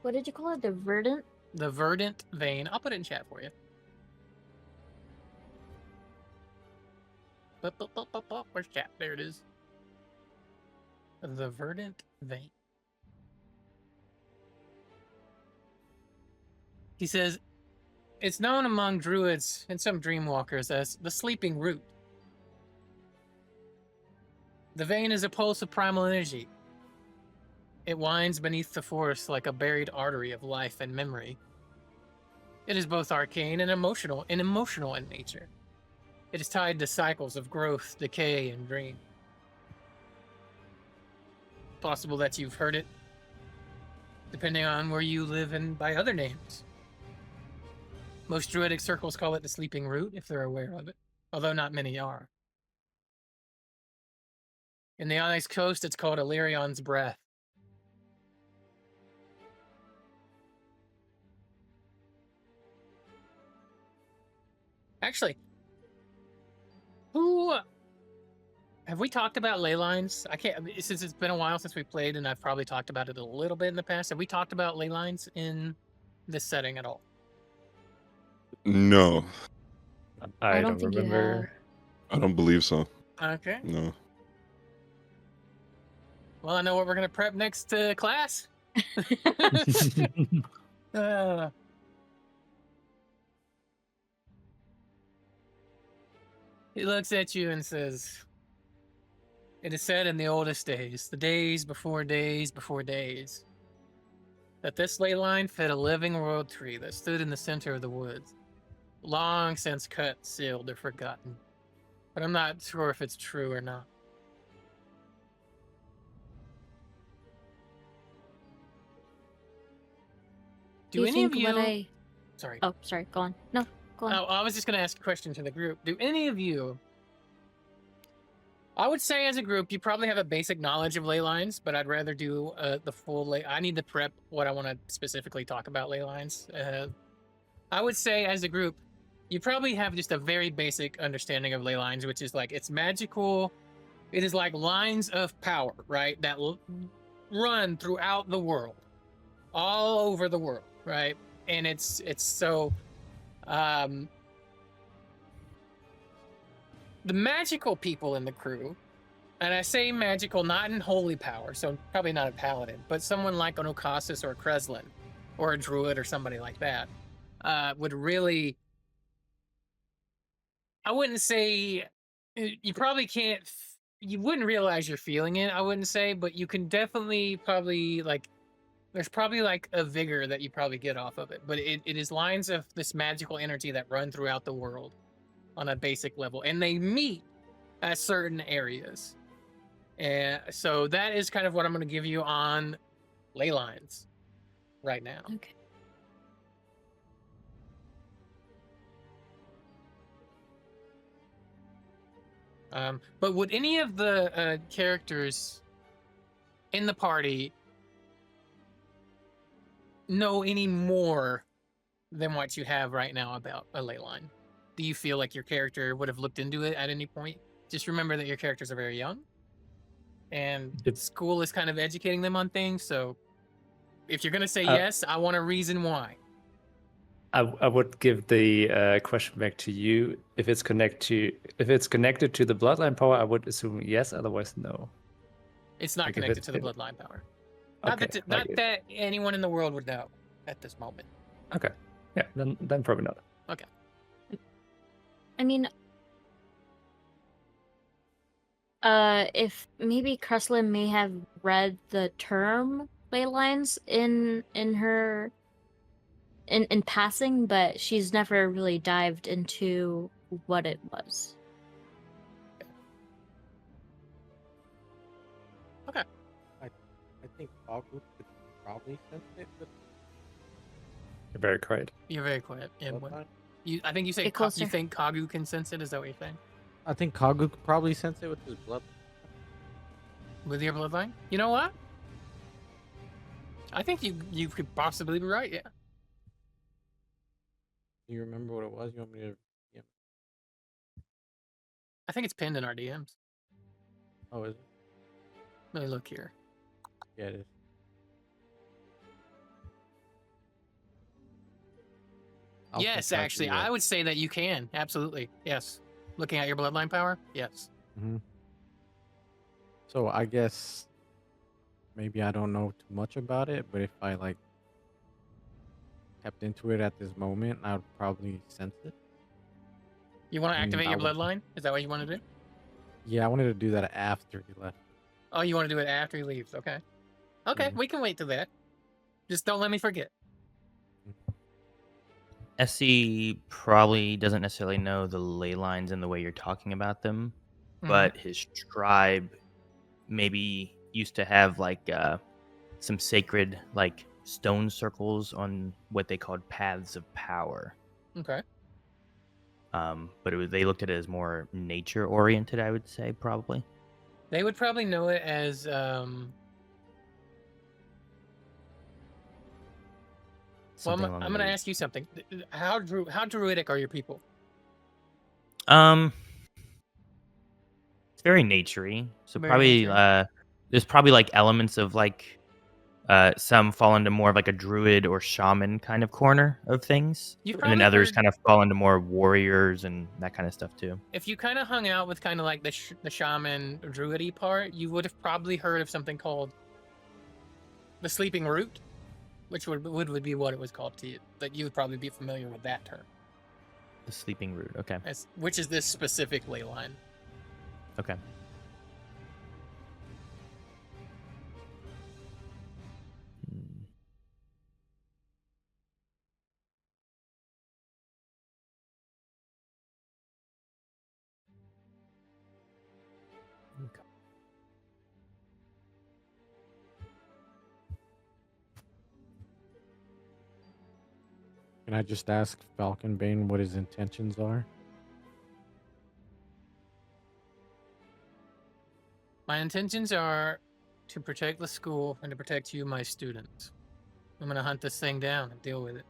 What did you call it? The verdant? The Verdant Vein. I'll put it in chat for you. Where's chat? There it is. The Verdant Vein. He says, it's known among druids and some dreamwalkers as the sleeping root. The vein is a pulse of primal energy. It winds beneath the forest like a buried artery of life and memory. It is both arcane and emotional in nature. It is tied to cycles of growth, decay, and dream. Possible that you've heard it, depending on where you live and by other names. Most druidic circles call it the sleeping root if they're aware of it, although not many are. In the Onyx Coast, it's called Illyrian's breath. Actually, have we talked about ley lines? Since it's been a while since we played, and I've probably talked about it a little bit in the past. Have we talked about ley lines in this setting at all? No, I don't don't think you remember. I don't believe so. Okay. No. Well, I know what we're gonna prep next class. He looks at you and says, "It is said in the oldest days, the days before days before days, that this ley line fed a living world tree that stood in the center of the woods, long since cut, sealed, or forgotten. but I'm not sure if it's true or not. Do any of you? Sorry. Oh, sorry. Go on. No, go on. Oh, I was just going to ask a question to the group. Do any of you? I would say as a group, you probably have a basic knowledge of ley lines, but I'd rather do the full ley. I need to prep what I want to specifically talk about ley lines. I would say as a group, you probably have just a very basic understanding of ley lines, which is like it's magical. It is like lines of power, right? That run throughout the world, all over the world, right? And it's so. The magical people in the crew, and I say magical not in holy power, so probably not a paladin, but someone like an Okasis or a Kreslin or a druid or somebody like that, would really. I wouldn't say you probably can't. You wouldn't realize you're feeling it. I wouldn't say, but you can definitely probably like. There's probably like a vigor that you probably get off of it, but it is lines of this magical energy that run throughout the world on a basic level, and they meet at certain areas. And so that is kind of what I'm going to give you on ley lines right now. Okay. But would any of the characters in the party know any more than what you have right now about a ley line? Do you feel like your character would have looked into it at any point? Just remember that your characters are very young, and school is kind of educating them on things. So if you're going to say yes, I want a reason why. I would give the question back to you. If it's connected to the bloodline power, I would assume yes. Otherwise, no. It's not connected to the bloodline power. Not that anyone in the world would know at this moment. Okay. Yeah. Then probably not. Okay. I mean, if maybe Kreslin may have read the term ley lines in her in passing, but she's never really dived into what it was. Okay. I think Kagu could probably sense it with You're very quiet. You're very quiet. Yeah, bloodline. I think you say you think Kagu can sense it. Is that what you're saying? I think Kagu could probably sense it with his blood. With your bloodline? You know what? I think you could possibly be right. Yeah. Do you remember what it was? You want me to? Yeah. I think it's pinned in our DMs. Oh, is it? Let me look here. Yeah, it is. Yes, actually, I would say that you can. Absolutely. Yes. Looking at your bloodline power? Yes. Mm-hmm. So I guess maybe I don't know too much about it, but if I like tapped into it at this moment, I would probably sense it. You want to activate your bloodline? Is that what you want to do? Yeah, I wanted to do that after he left. Oh, you want to do it after he leaves? Okay. Okay, we can wait till that. Just don't let me forget. SC probably doesn't necessarily know the ley lines in the way you're talking about them, but his tribe maybe used to have like some sacred like stone circles on what they called paths of power. Okay. But they looked at it as more nature oriented, I would say, probably. They would probably know it as well, I'm going to ask you something. How druidic are your people? It's very naturey. So Very probably there's probably like elements of like some fall into more of like a druid or shaman kind of corner of things. And then others kind of fall into more warriors and that kind of stuff too. If you kind of hung out with kind of like the shaman druidy part, you would have probably heard of something called the sleeping root, which would be what it was called to you. Like you would probably be familiar with that term. The sleeping root, okay. Which is this specific ley line. Okay. Can I just ask Falcon Bane what his intentions are? My intentions are to protect the school and to protect you, my students. I'm gonna hunt this thing down and deal with it.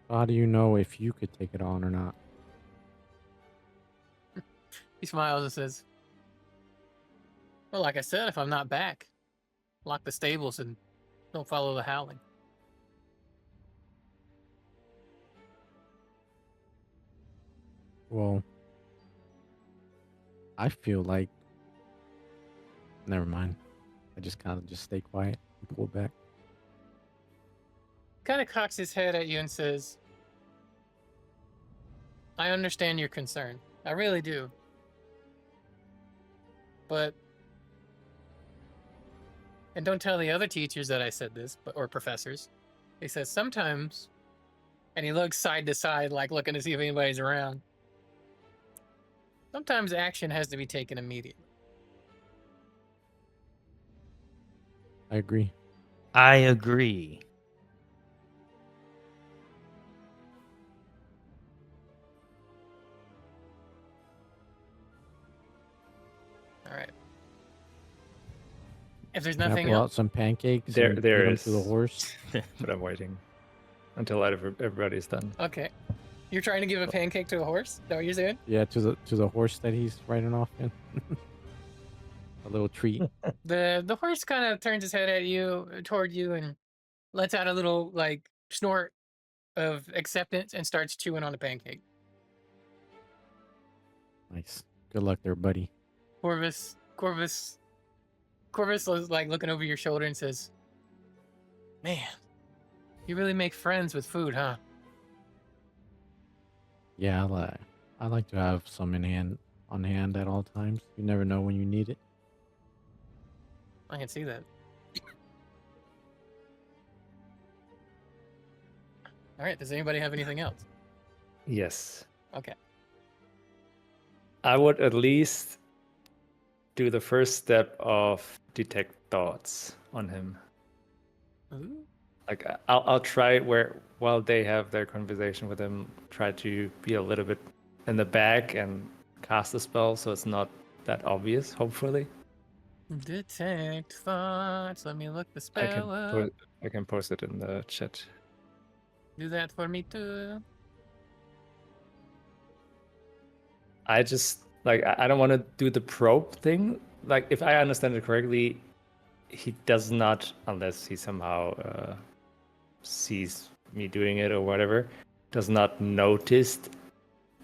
How do you know if you could take it on or not? He smiles and says, well, like I said, if I'm not back, lock the stables and don't follow the howling. Well, I feel like. Never mind. I just kind of just stay quiet and pull back. Kind of cocks his head at you and says, I understand your concern. I really do. But, and don't tell the other teachers that I said this, or professors. He says, sometimes, and he looks side to side, like looking to see if anybody's around. Sometimes action has to be taken immediately. I agree. I agree. All right. If there's Can I nothing pull out else, some pancakes There- and there feed 'em is. to the horse? But I'm waiting until everybody's done. okay. You're trying to give a pancake to a horse? Is that what you're saying? Yeah, to the horse that he's riding off in. A little treat. The horse kind of turns his head at you, toward you, and lets out a little like snort of acceptance and starts chewing on the pancake. Nice. Good luck there, buddy. Corvus is like looking over your shoulder and says, "Man, you really make friends with food, huh?" Yeah, I like to have some on hand at all times. You never know when you need it. I can see that. All right. Does anybody have anything else? Yes. Okay. I would at least do the first step of detect thoughts on him. Ooh. Like I'll try while they have their conversation with him, try to be a little bit in the back and cast the spell so it's not that obvious, hopefully. Detect thoughts. Let me look the spell up. I can post it in the chat. Do that for me too. I just like I don't want to do the probe thing. Like if I understand it correctly, he does not, unless he somehow sees me doing it or whatever, does not notice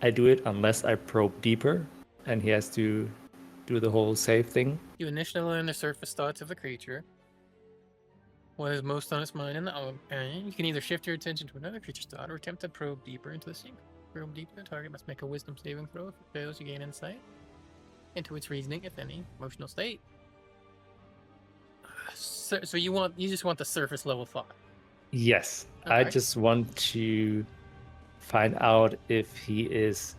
I do it unless I probe deeper, and he has to do the whole save thing. You initially learn the surface thoughts of the creature. What is most on its mind in the area. You can either shift your attention to another creature's thought or attempt to probe deeper into the scene. Probe deeper, the target must make a wisdom saving throw. If it fails, you gain insight into its reasoning, if any, emotional state. So you just want the surface level thought. Yes, I Okay. just want to find out if he is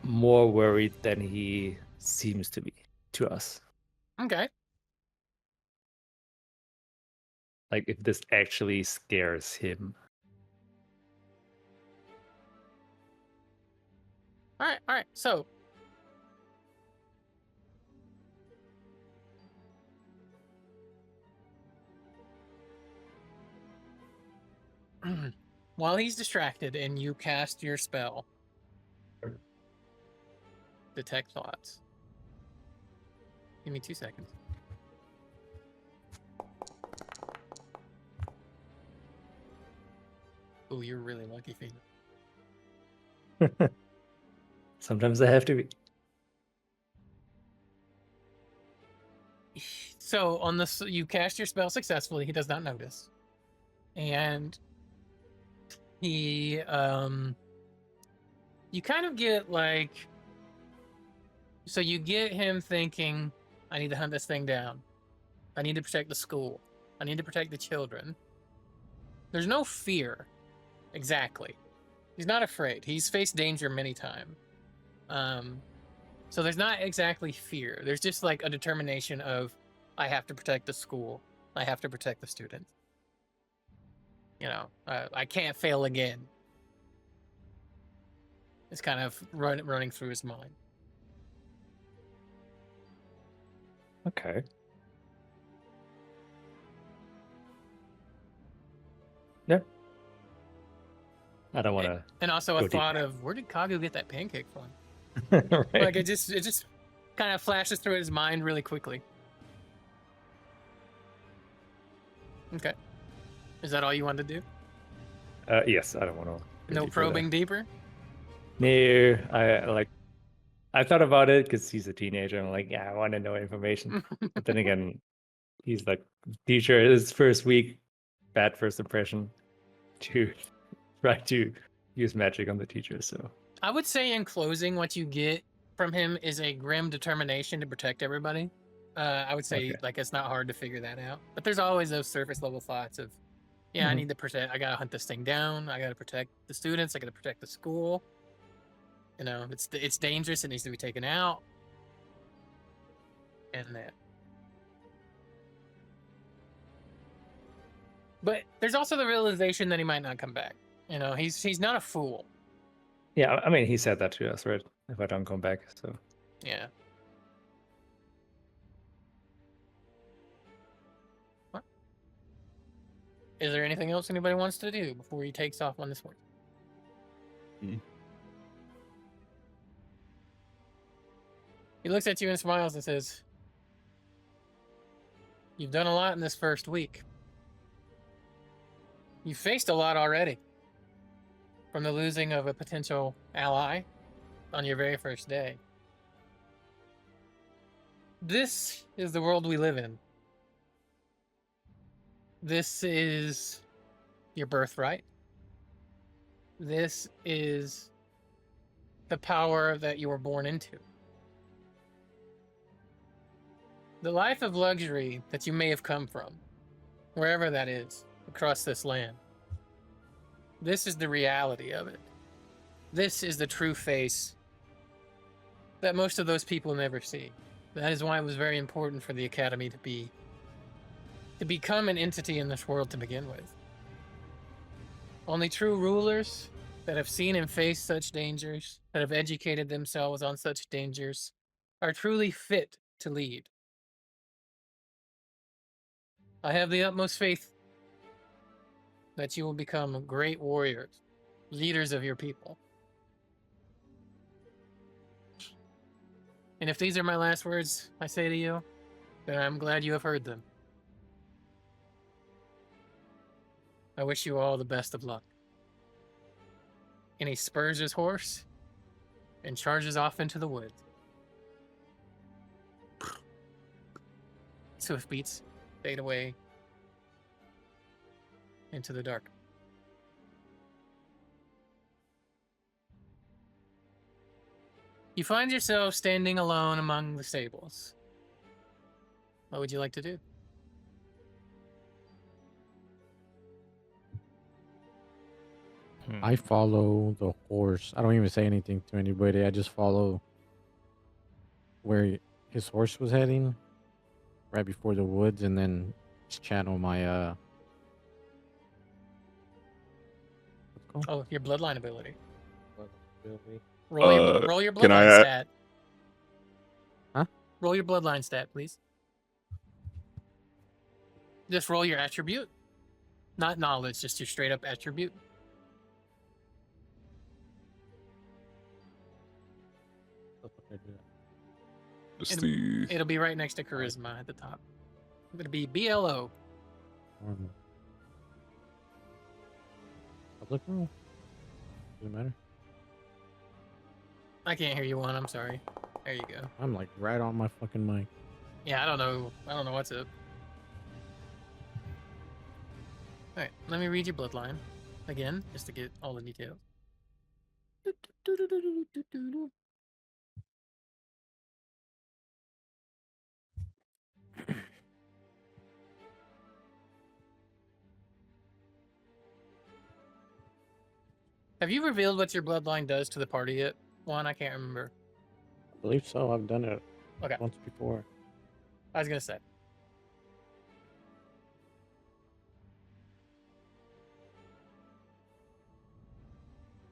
more worried than he seems to be to us. Okay. Like if this actually scares him. All right. So while he's distracted and you cast your spell, detect thoughts. Give me 2 seconds. Oh, you're really lucky, Phoenix. Sometimes I have to be. So on this, you cast your spell successfully. He does not notice, and he you kind of get like, so you get him thinking, I need to hunt this thing down. I need to protect the school. I need to protect the children. There's no fear, exactly. He's not afraid. He's faced danger many times. So there's not exactly fear. There's just like a determination of, I have to protect the school. I have to protect the students. I can't fail again. It's kind of running through his mind. Okay. Yeah. I don't want to. And also a Go deep. thought of, where did Kagu get that pancake from? Right. Like it just kind of flashes through his mind really quickly. Okay. Is that all you wanted to do? Yes, I don't want to. No probing deeper? No, I thought about it because he's a teenager. I'm like, yeah, I want to know information. But then again, he's like, teacher, his first week, bad first impression, to try to use magic on the teacher. So I would say in closing, what you get from him is a grim determination to protect everybody. I would say Okay. like it's not hard to figure that out. But there's always those surface level thoughts of, I Mhm. need to protect. I gotta hunt this thing down. I gotta protect the students. I gotta protect the school. It's dangerous. It needs to be taken out. And that. But there's also the realization that he might not come back. He's not a fool. yeah, I mean, he said that to us, right? If I don't come back, so Yeah. What? Is there anything else anybody wants to do before he takes off on this one? He looks at you and smiles and says, "You've done a lot in this first week. You faced a lot already. From the losing of a potential ally on your very first day. This is the world we live in. This is your birthright. This is the power that you were born into. The life of luxury that you may have come from, wherever that is, across this land. This is the reality of it. This is the true face that most of those people never see. That is why it was very important for the Academy to become an entity in this world to begin with. Only true rulers that have seen and faced such dangers, that have educated themselves on such dangers, are truly fit to lead. I have the utmost faith that you will become great warriors, leaders of your people. And if these are my last words I say to you, then I'm glad you have heard them. I wish you all the best of luck." And he spurs his horse and charges off into the woods. Swift beats fade away into the dark. You find yourself standing alone among the stables. What would you like to do? I follow the horse. I don't even say anything to anybody. I just follow where his horse was heading, right before the woods, and then just channel my what's it called? Oh, your bloodline ability. Ability. Roll your can I bloodline add- stat. Huh? Roll your bloodline stat, please. Just roll your attribute. Not knowledge, just your straight up attribute. It'll be right next to charisma at the top. It'll be BLO. Normal. Public rule. Doesn't matter. I can't hear you, one. I'm sorry. There you go. I'm like right on my fucking mic. Yeah, I don't know what's up. Alright, let me read your bloodline again, just to get all the details. Have you revealed what your bloodline does to the party yet? Juan, I can't remember. I believe so. I've done it Okay. once before. I was gonna say.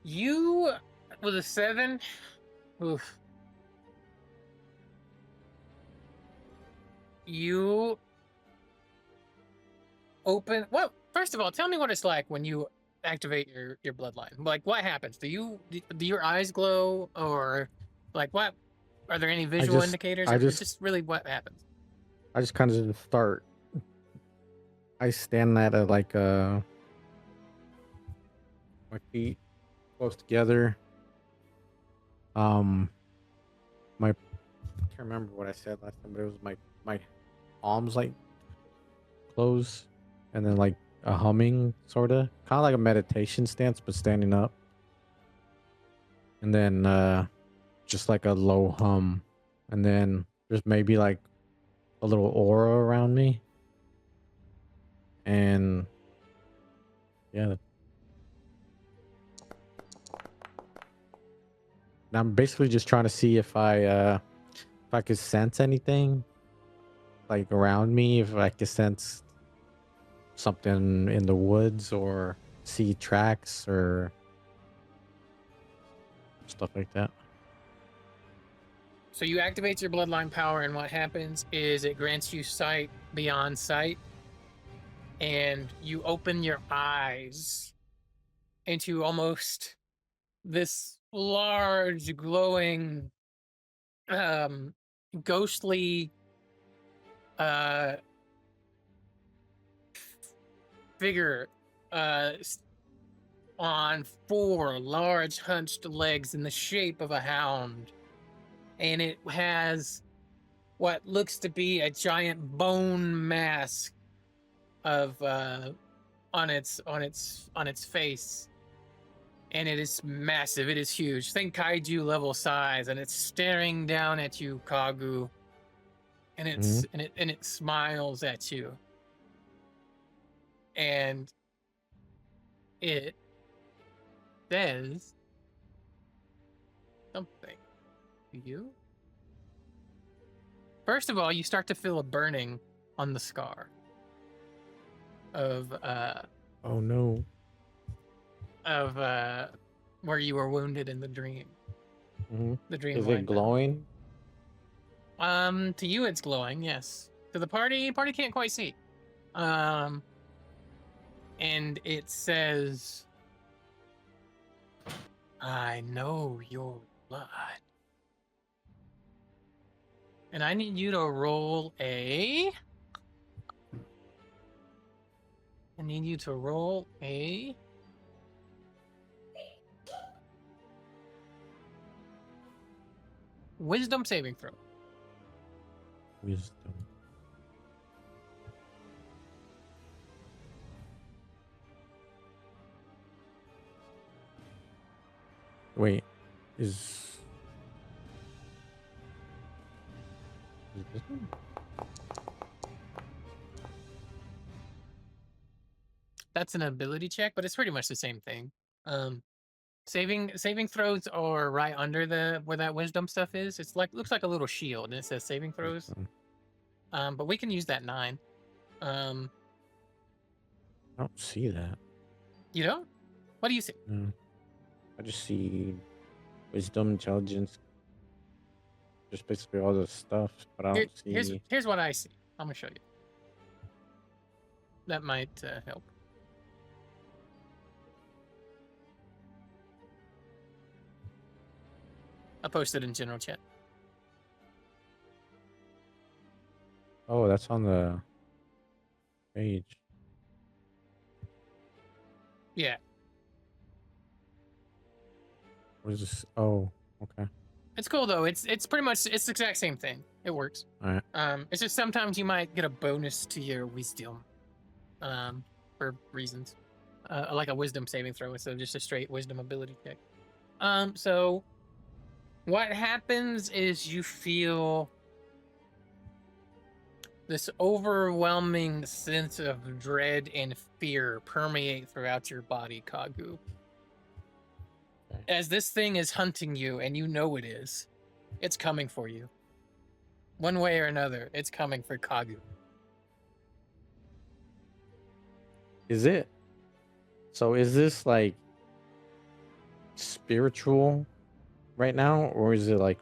You with a 7. Oof. You open. Well, first of all, tell me what it's like when you activate your bloodline. Like, what happens? Do your eyes glow, or like what? Are there any visual indicators, or just really what happens? I just kind of start. I stand at like my feet close together. My I can't remember what I said last time, but it was my arms like close, and then like a humming sorta, kind of like a meditation stance, but standing up, and then just like a low hum, and then there's maybe like a little aura around me, and yeah. And I'm basically just trying to see if I could sense anything like around me, if I could sense something in the woods or see tracks or stuff like that. So you activate your bloodline power, and what happens is it grants you sight beyond sight, and you open your eyes into almost this large, glowing, ghostly figure on 4 large hunched legs in the shape of a hound, and it has what looks to be a giant bone mask of on its face, and it is massive. It is huge. Think kaiju level size, and it's staring down at you, Kagu, and it smiles at you, and it says something to you. First of all, you start to feel a burning on the scar of oh no, of where you were wounded in the dream. The dream. Is it glowing? To you it's glowing, yes. To the party can't quite see. And it says, I know your blood. And I need you to roll a wisdom saving throw. Wisdom. Wait, is this one? That's an ability check, but it's pretty much the same thing. Saving throws are right under where that wisdom stuff is. It's like looks like a little shield, and it says saving throws. But we can use that 9. I don't see that. You don't? What do you see? No. I just see wisdom, intelligence, just basically all the stuff, but I don't see. Here's what I see. I'm gonna show you. That might help. I posted in general chat. Oh, that's on the page. Yeah. What is this? Oh, okay. It's cool though. It's pretty much the exact same thing. It works. All right. It's just sometimes you might get a bonus to your wisdom, for reasons, like a wisdom saving throw instead of just a straight wisdom ability check. So what happens is you feel this overwhelming sense of dread and fear permeate throughout your body, Kagu. As this thing is hunting you, and you know it is, it's coming for you. One way or another, it's coming for Kagu. Is it? So is this like spiritual right now, or is it like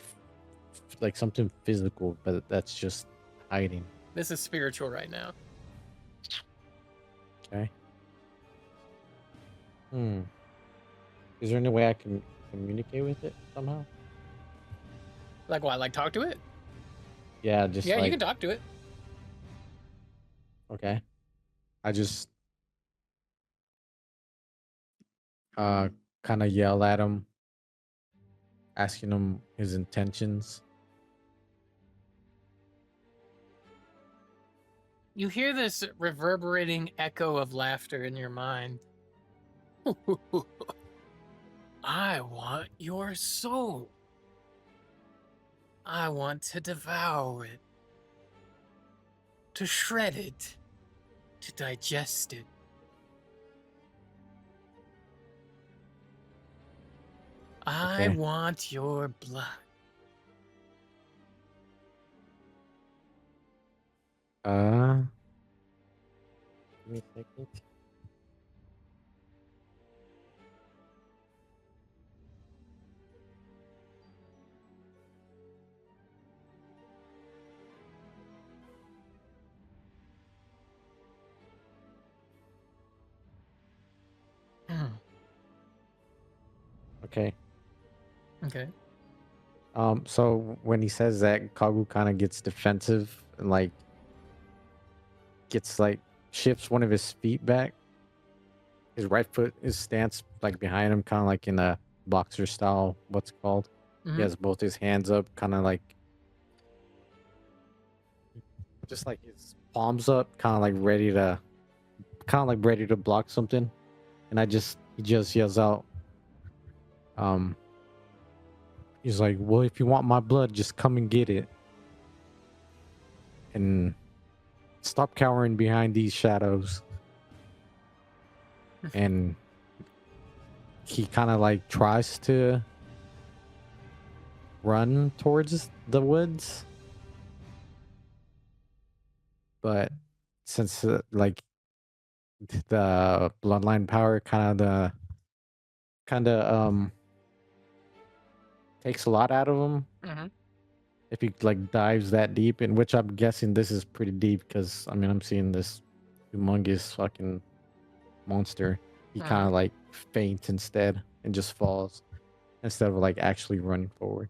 something physical, but that's just hiding? This is spiritual right now. Okay. Is there any way I can communicate with it somehow? Like what? Like talk to it? Yeah, just Yeah, like you can talk to it. okay. I just kind of yell at him, asking him his intentions. You hear this reverberating echo of laughter in your mind. I want your soul. I want to devour it, to shred it, to digest it. I Okay. want your blood. Give me a second. Okay. Okay. So when he says that, Kagu kind of gets defensive and like gets like shifts one of his feet back. His right foot is stance like behind him, kind of like in a boxer style. What's it called? Mhm. He has both his hands up, kind of like just like his palms up, kind of like ready to block something. And he just yells out, he's like, well, if you want my blood, just come and get it. And stop cowering behind these shadows. And he kind of like tries to run towards the woods. But since like the bloodline power kind of takes a lot out of him. Mhm. If he like dives that deep, in which I'm guessing this is pretty deep, because I mean I'm seeing this humongous fucking monster. He kind of like faints instead and just falls instead of like actually running forward.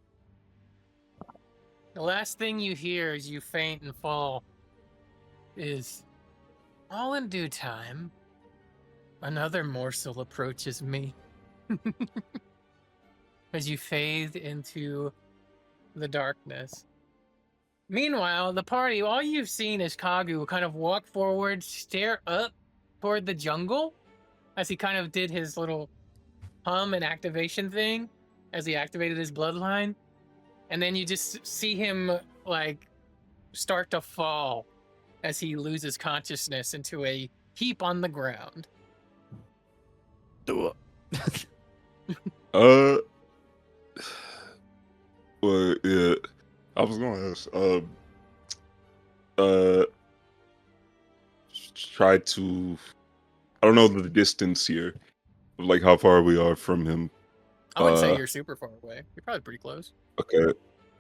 The last thing you hear as you faint and fall is, all in due time, another morsel approaches me. As you fade into the darkness. Meanwhile, the party, all you've seen is Kagu kind of walk forward, stare up toward the jungle as he kind of did his little hum and activation thing as he activated his bloodline. And then you just see him like start to fall as he loses consciousness into a heap on the ground. Well, yeah, I was gonna ask. Uh, try to. I don't know the distance here, like how far we are from him. I wouldn't say you're super far away. You're probably pretty close. Okay,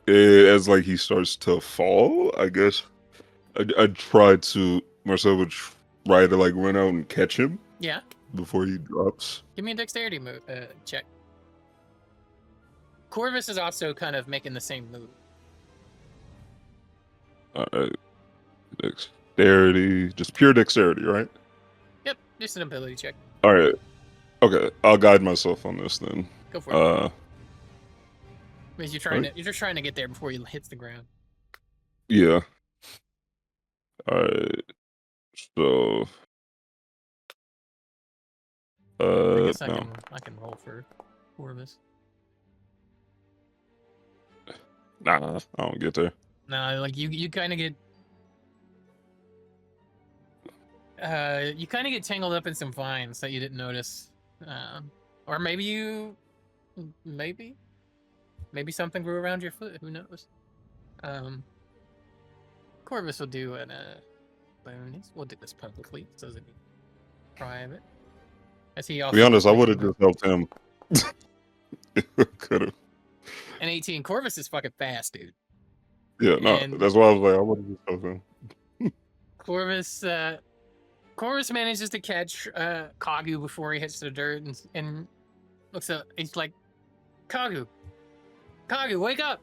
as like he starts to fall, I guess I'd try to. Marcel would try to like run out and catch him. Yeah. Before he drops. Give me a dexterity move check. Corvus is also kind of making the same move. Alright. Dexterity. Just pure dexterity, right? Yep, just an ability check. Alright. Okay. I'll guide myself on this then. Go for it. Because you're just trying to get there before he hits the ground. Yeah. Alright. So I guess I no. can roll for Corvus. Nah, I don't get there. No, like you kind of get tangled up in some vines that you didn't notice, or maybe something grew around your foot. Who knows? Corvus will do an bonus. We'll do this publicly, so it private. As he also To be honest, I would have just helped him. Could have. An 18. Corvus is fucking fast, dude. Yeah, no, And- that's why I was like, I wouldn't just tell him. Corvus manages to catch Kagu before he hits the dirt and looks up. He's like, Kagu, wake up!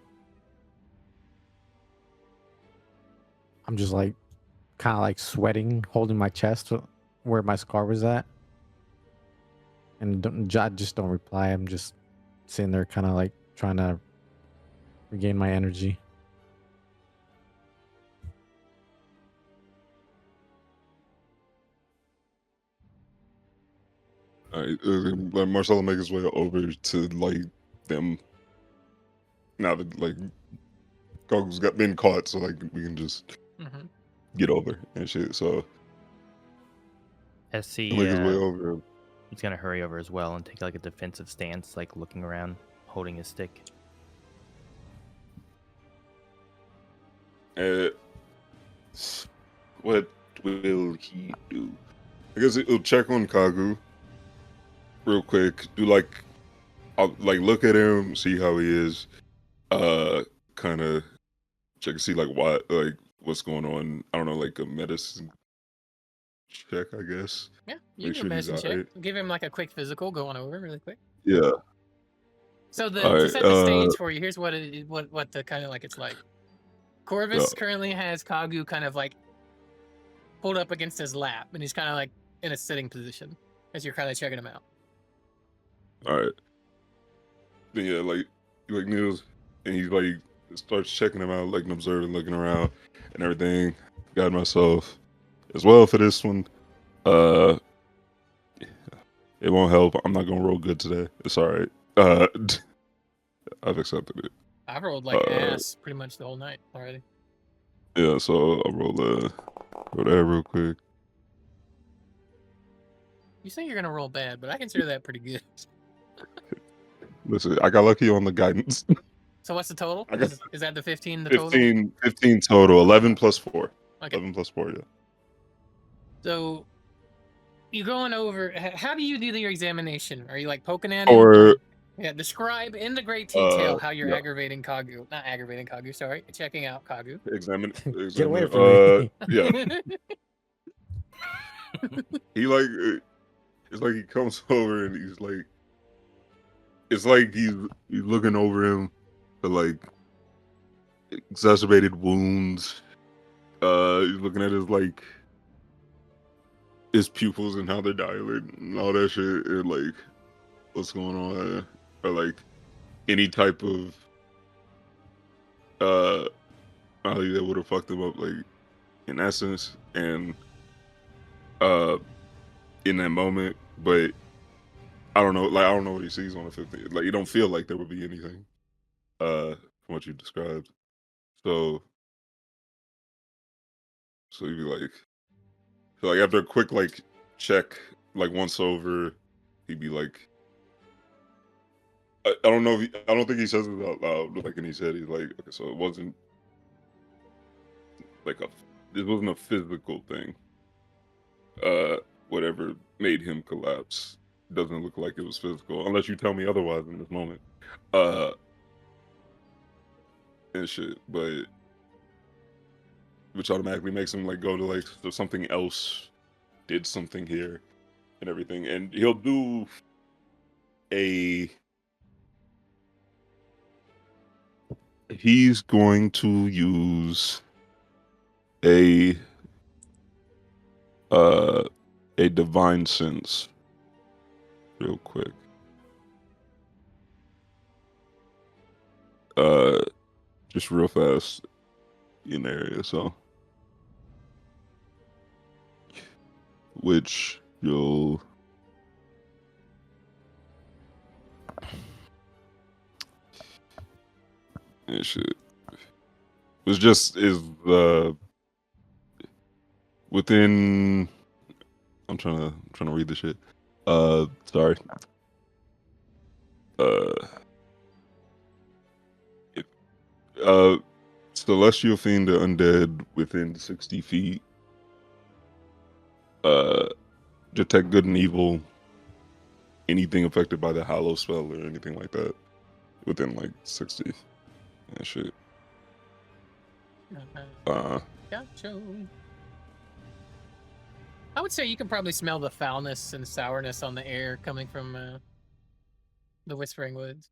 I'm just like, kind of like sweating, holding my chest where my scar was at. And I just don't reply. I'm just sitting there kind of like trying to regain my energy. All right, let Marcelo make his way over to like them. Now that like Goku's been caught, so like we can just Mm-hmm. get over and shit. So As he'll make his way over. he's gonna hurry over as well and take like a defensive stance, like looking around, holding his stick. What will he do? I guess he'll check on Kagu real quick. Do like, I'll like look at him, see how he is. Kind of check and see like what's going on. I don't know, like a medicine check, I guess. Yeah, you Make can sure medicine he's check. alright. Give him like a quick physical, going over really quick. Yeah. So to Alright, set the stage for you, here's what the kind of like it's like. Corvus Yeah. currently has Kagu kind of like pulled up against his lap, and he's kind of like in a sitting position as you're kind of checking him out. All right. Then yeah, like he like kneels and he like starts checking him out, like and observing, looking around and everything. Got myself as well for this one. It won't help. I'm not gonna roll good today. It's all right. I've accepted it. I rolled like ass pretty much the whole night already. Yeah, so I'll roll that real quick. You say you're gonna roll bad, but I consider that pretty good. Listen, I got lucky on the guidance. So what's the total? I got Is that the 15? The total? 15 total. 11 plus 4. Okay. 11 plus 4, yeah. So you going over? How do you do your examination? Are you like poking at him? Or Yeah, describe in the great detail how you're yeah. aggravating Kagu. Not aggravating Kagu, sorry. Checking out Kagu. examine Get away from me. Yeah. He like it's like he comes over and he's like it's like he's looking over him for like exacerbated wounds. He's looking at his pupils and how they're dilated and all that shit and like what's going on or like any type of malady that would have fucked him up like in essence and in that moment, but I don't know what he sees on the 15th. Like, you don't feel like there would be anything from what you described. So you'd be like, after a quick like check, like once over, he'd be like, I don't know. I don't think he says it out loud. But like, and he said he's like, okay, so it wasn't like this wasn't a physical thing. Whatever made him collapse doesn't look like it was physical, unless you tell me otherwise in this moment. And shit, but which automatically makes him like go to like so something else did something here and everything, and he'll do he's going to use a divine sense real quick. Just real fast in the area, so which you'll and shit. It's just is within. I'm trying to read the shit. Sorry. Celestial fiend or undead within 60 feet. Detect good and evil. Anything affected by the hollow spell or anything like that. within like 60 and shit. Gotcha. I would say you can probably smell the foulness and sourness on the air coming from the Whispering Woods.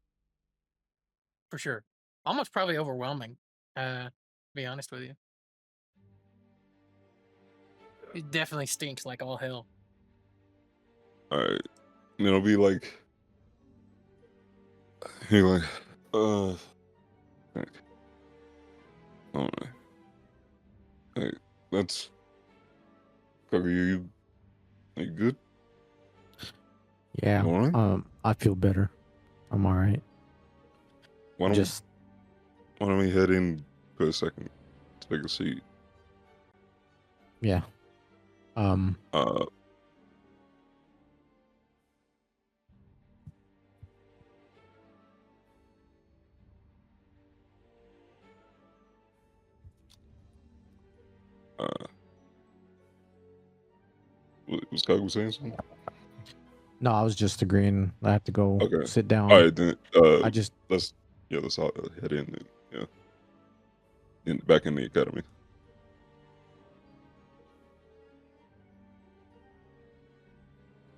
For sure. Almost probably overwhelming, to be honest with you. It definitely stinks like all hell. All right, and it'll be like, you're like, like, all right, hey, that's, are you good? Yeah. You all right? I feel better. I'm all right. Why don't Just we head in for a second, take a seat. yeah. Uh, was Kagu saying something? No, I was just agreeing. I have to go Okay. sit down. All right, then. I just let's all head in. Then, back in the academy.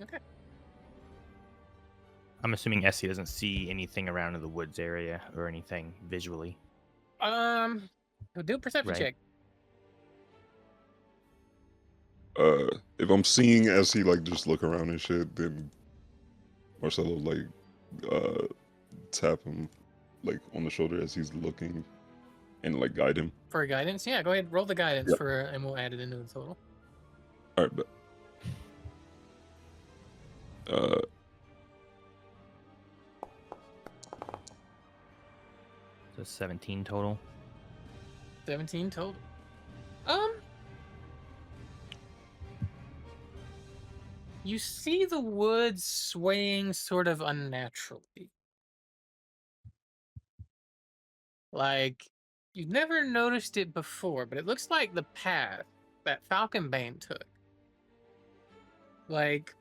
Okay. I'm assuming Essie doesn't see anything around in the woods area or anything visually. Do a perception Right. check. If I'm seeing as he like just look around and shit, then Marcelo like tap him like on the shoulder as he's looking and like guide him. For guidance? Yeah, go ahead, roll the guidance Yep. and we'll add it into the total. All right, but So 17 total. 17 total. You see the woods swaying sort of unnaturally. Like, you've never noticed it before, but it looks like the path that Falcon Bane took. Like,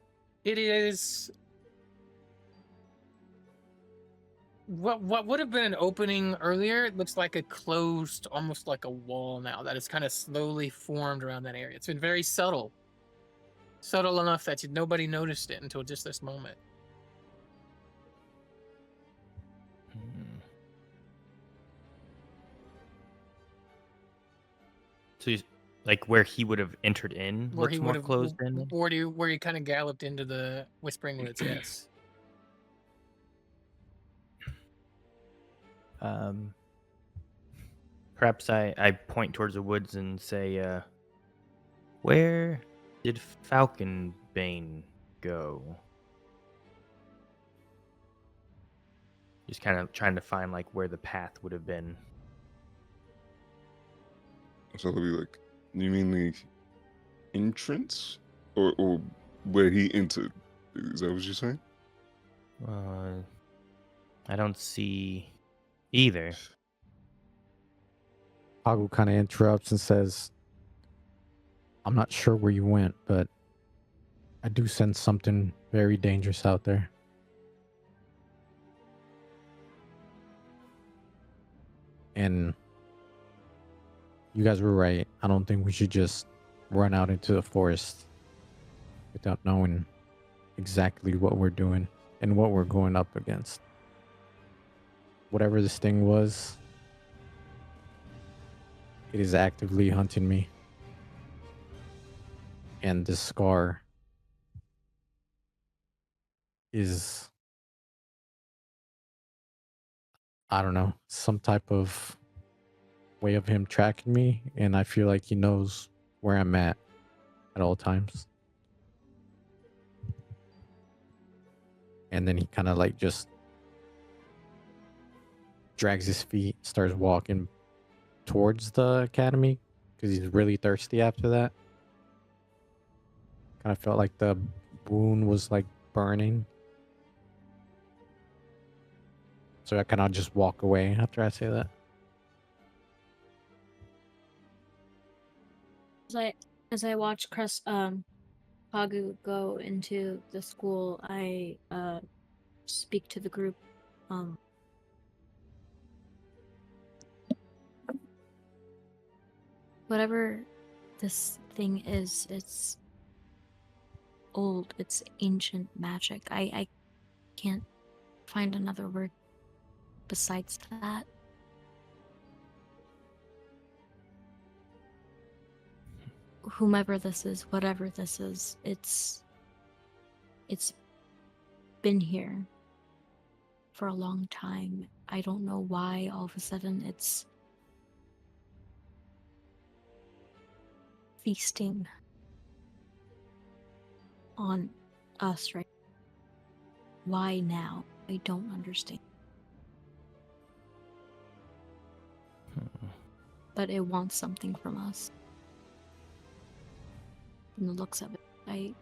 it is what would have been an opening earlier. It looks like a closed, almost like a wall now that is kind of slowly formed around that area. It's been very subtle enough that nobody noticed it until just this moment. So, like where he would have entered in, Where looks he more would have closed in. where he kind of galloped into the Whispering Woods. Yes. Perhaps I point towards the woods and say, where did Falcon Bane go? Just kind of trying to find like where the path would have been. so it'll be like, you mean the entrance or where he entered? Is that what you're saying? I don't see either. Pagu kind of interrupts and says, I'm not sure where you went, but I do sense something very dangerous out there. And you guys were right. I don't think we should just run out into the forest without knowing exactly what we're doing and what we're going up against. Whatever this thing was, it is actively hunting me. And this scar is, I don't know, some type of way of him tracking me, and I feel like he knows where I'm at all times. And then he kind of like just drags his feet, starts walking towards the academy because he's really thirsty after that. Kind of felt like the wound was like burning. So I kind of just walk away after I say that. As I watch Pagu go into the school, I speak to the group. whatever this thing is, it's old, it's ancient magic. I can't find another word besides that. Whomever this is, whatever this is, it's been here for a long time. I don't know why all of a sudden it's feasting on us, right? Why now? I don't understand. But it wants something from us. From the looks of it,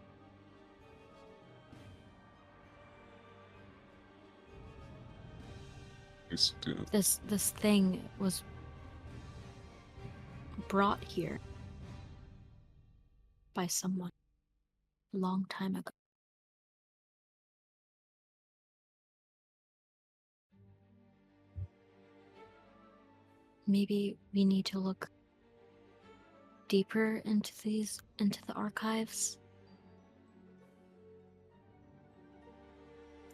this thing was brought here by someone a long time ago. Maybe we need to look deeper into the archives.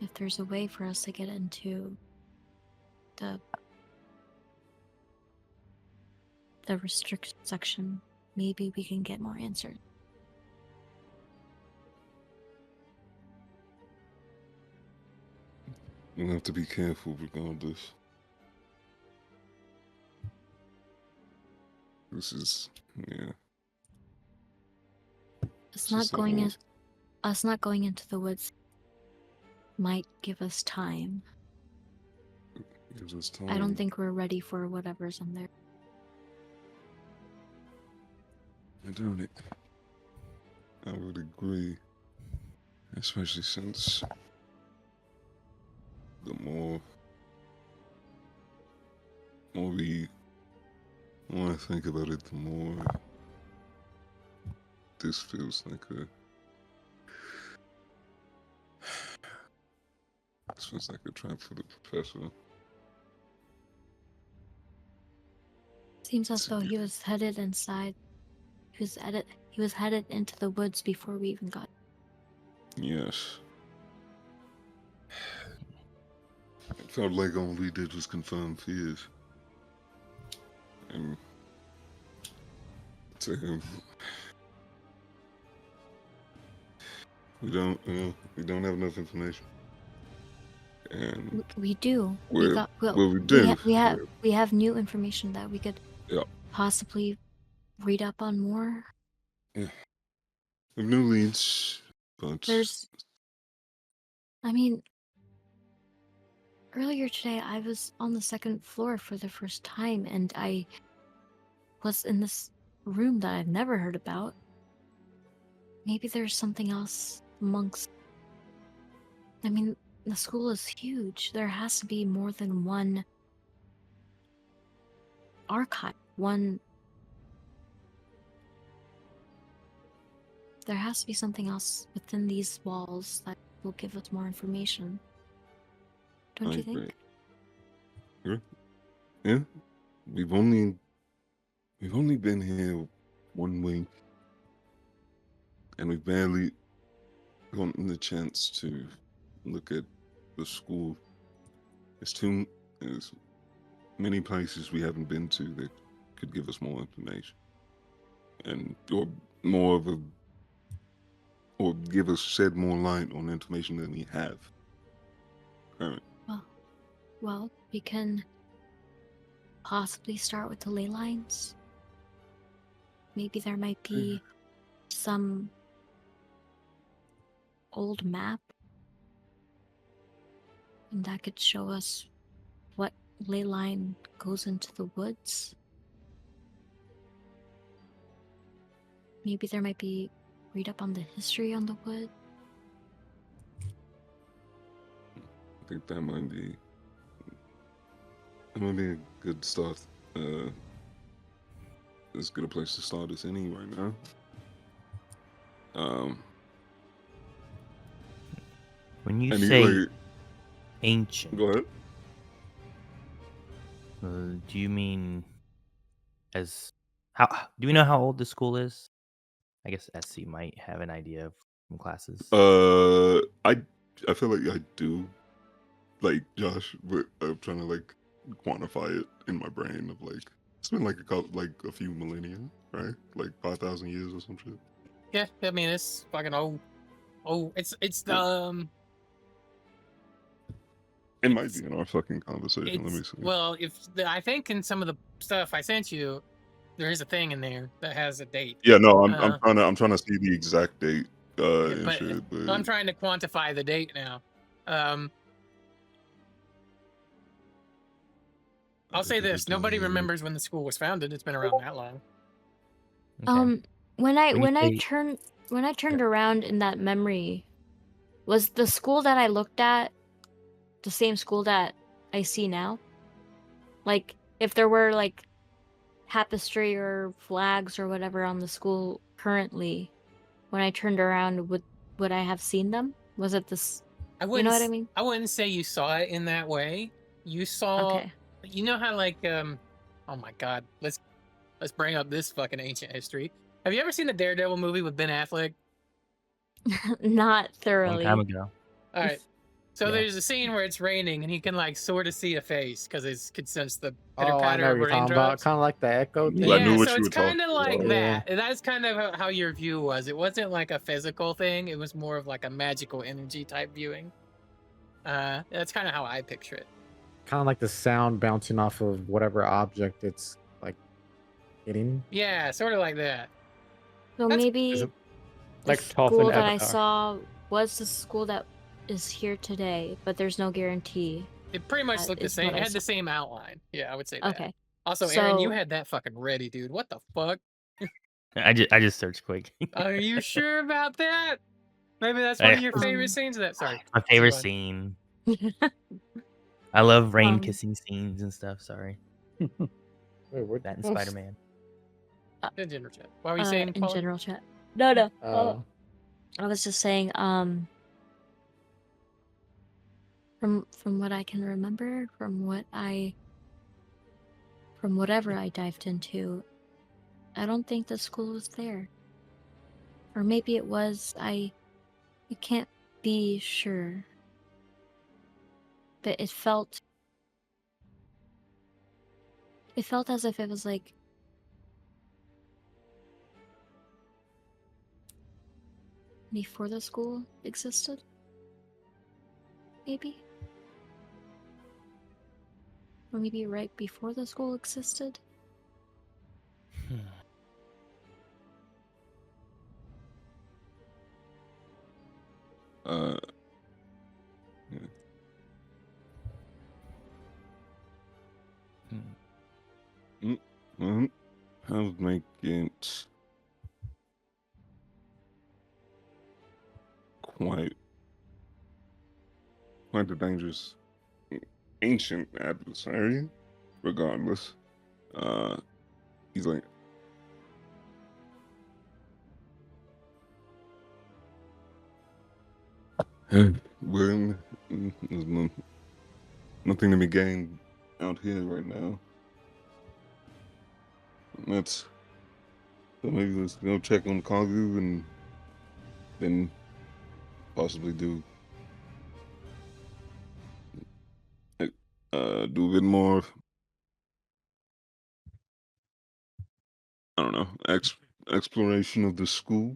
If there's a way for us to get into the restrict section, maybe we can get more answers. We'll have to be careful regardless. This is, yeah. Us not going into the woods might give us time. Gives us time. I don't think we're ready for whatever's in there. I don't. I would agree. Especially since the more I think about it, the more this feels like a trap for the professor. Seems as though he was headed inside. He was headed into the woods before we even got. Yes. It felt like all we did was confirm fears. And to him, we don't have enough information. And we do. we have new information that we could possibly read up on more. Yeah. We have new leads, but earlier today I was on the second floor for the first time, and I was in this room that I've never heard about. Maybe there's something else amongst. The school is huge. There has to be more than one archive. There has to be something else within these walls that will give us more information. Don't you think? Yeah. We've only been here 1 week, and we've barely gotten the chance to look at the school. There's many places we haven't been to that could give us more information, or shed more light on information than we have. Well, we can possibly start with the Leylines. Maybe there might be some old map, and that could show us what ley line goes into the woods. Maybe there might be read up on the history on the wood. I think that might be a good start. As good a place to start as any right now. When you say ancient, go ahead. Do you mean as How do we know how old the school is? I guess SC might have an idea from classes. I feel like I do, like Josh, but I'm trying to like quantify it in my brain of like it's been like a few millennia, right? Like 5,000 years or some shit. Yeah, I mean it's fucking old. Oh, it's It might be in our fucking conversation. Let me see. well, I think in some of the stuff I sent you, there is a thing in there that has a date. Yeah, no, Uh, I'm trying to see the exact date and but shit. But I'm trying to quantify the date now. I'll say this: nobody remembers when the school was founded. It's been around that long. Okay. When I When you turned around in that memory, was the school that I looked at the same school that I see now? Like, if there were like tapestry or flags or whatever on the school currently, when I turned around, would I have seen them? Was it this? I You wouldn't. know what I mean? I wouldn't say you saw it in that way. You saw. Okay. You know how like oh my god, let's bring up this fucking ancient history. Have you ever seen the Daredevil movie with Ben Affleck? Not long thoroughly. time ago. All right. So Yeah. there's a scene where it's raining and he can like sort of see a face because he could sense the pitter Oh, I patter know of what you're talking about. raindrops. Kind of like the echo thing. I knew Yeah, what so you it's were kind talking of like about. that. That's kind of how your view was. It wasn't like a physical thing. It was more of like a magical energy type viewing. That's kind of how I picture it. Kind of like the sound bouncing off of whatever object it's like hitting. Yeah, sort of like that. So That's- maybe Is it the like Toph school and that I Avatar? saw was the school that is here today, but there's no guarantee. It pretty much That looked the is same. what It I had the saw. same outline. Yeah, I would say that. Okay. Also, Aaron, you So- had that fucking ready, dude. What the fuck? I just searched quick. Are you sure about that? Maybe that's one of your favorite Um, scenes of that. Sorry. My favorite Move on. scene. I love rain Um, kissing scenes and stuff. Sorry, Wait, what? that and Spider-Man. In general chat. What were you saying, in Paula? general chat. No. Oh, I was just saying, from what I can remember, from whatever I dived into, I don't think the school was there. Or maybe it was. I can't be sure. But it felt as if it was like before the school existed. Maybe. Or maybe right before the school existed. Yeah. I would make it quite a dangerous ancient adversary, regardless. He's like when there's nothing to be gained out here right now. So maybe let's go check on Kagu and then possibly do a bit more, I don't know, exploration of the school.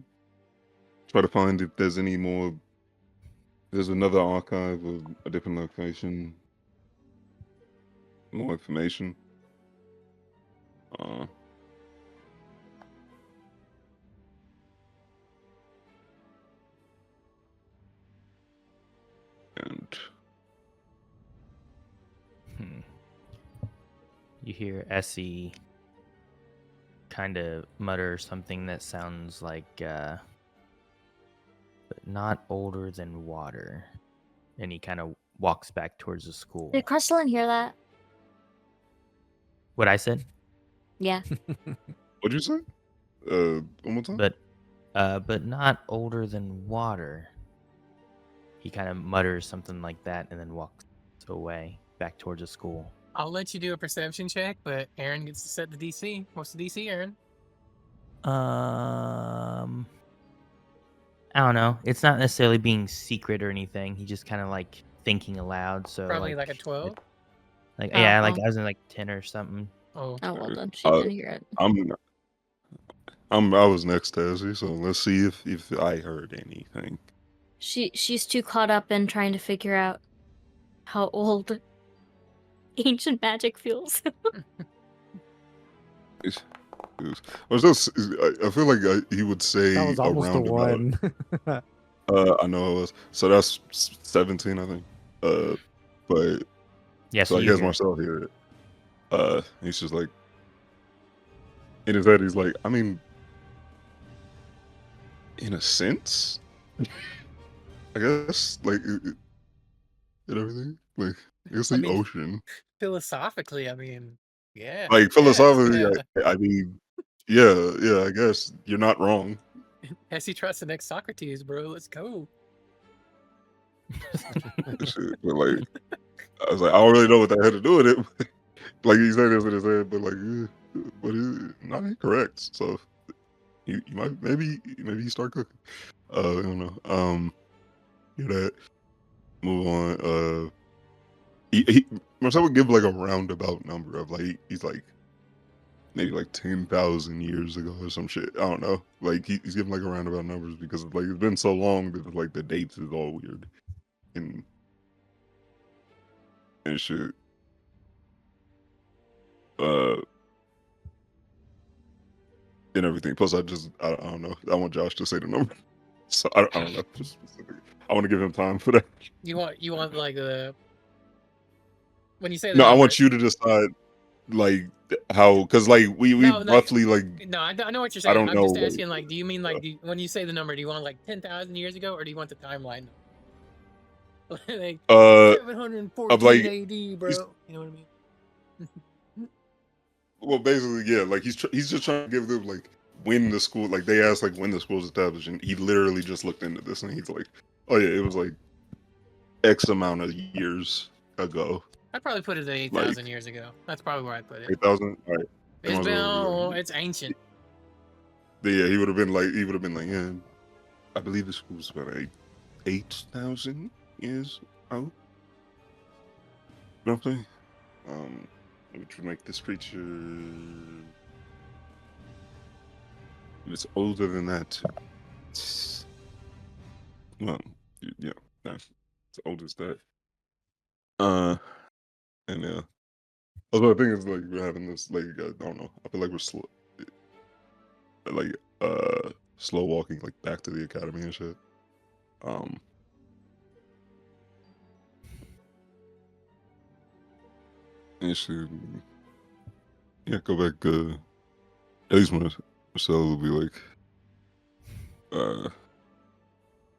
Try to find if there's any more. There's another archive of a different location. More information. And You hear Essie kind of mutter something that sounds like, but not older than water. And he kind of walks back towards the school. Did Crystalline hear that? What I said? Yeah. what'd you say? One more time. But not older than water. He kind of mutters something like that and then walks away back towards the school. I'll let you do a perception check, but Aaron gets to set the DC. What's the DC, Aaron? I don't know. It's not necessarily being secret or anything. He just kind of like thinking aloud. So Probably like a it- 12. Like Oh, yeah, like well. I was in like 10 or something. Oh, Oh well, then she Uh, didn't hear it. I was next to Ezzy, so let's see if I heard anything. She's too caught up in trying to figure out how old ancient magic feels. It's- was this, I feel like he would say That was a almost the roundabout. one. I know it was. So that's 17, I think. But Yeah, so so I you guess hear it. Marcel hear it. He's just like, in his head, he's like, I mean, in a sense, I guess, like, and everything. Like, I guess I the mean, ocean. philosophically, I mean, yeah. Like, yes, philosophically, yeah. I mean, yeah, I guess you're not wrong. Hesse trusts the next Socrates, bro. Let's go. Shit, but like, I was like, I don't really know what that had to do with it. Like, he said this in his head, but like, but it's not incorrect. So you might maybe you start cooking. I don't know. Hear that. Move on. He Marcel would give like a roundabout number of like he's like maybe like 10,000 years ago or some shit. I don't know. Like he's giving like a roundabout numbers because like it's been so long that like the dates is all weird and shit. And everything. Plus, I don't know. I want Josh to say the number, so I don't know. Just specific. I want to give him time for that. You want like a when you say the No, I number. want you to decide like how, because like we No, like, roughly like No, I know what you're I saying. don't I'm know. just Like, asking, like, do you mean like when you say the number, do you want like 10,000 years ago, or do you want the timeline? Like of 714 like AD, bro. he's- You know what I mean? well, basically, yeah. Like he's just trying to give them like when the school, like they asked like when the school's established, and he literally just looked into this, and he's like, oh yeah, it was like X amount of years ago, I'd probably put it at 8,000 years ago. That's probably where I'd put it. 8,000. All right. It's might as been, well it's ancient. Yeah, he would have been like, yeah, I believe the school's about 8,000 years out. Roughly. Which would make this creature. It's older than that. Well, yeah, that's as old as that. And yeah. Although the thing is, like, we're having this, like, I don't know. I feel like we're slow, like, slow walking, like, back to the academy and shit. And should, yeah, go back. At least Marcel will be like,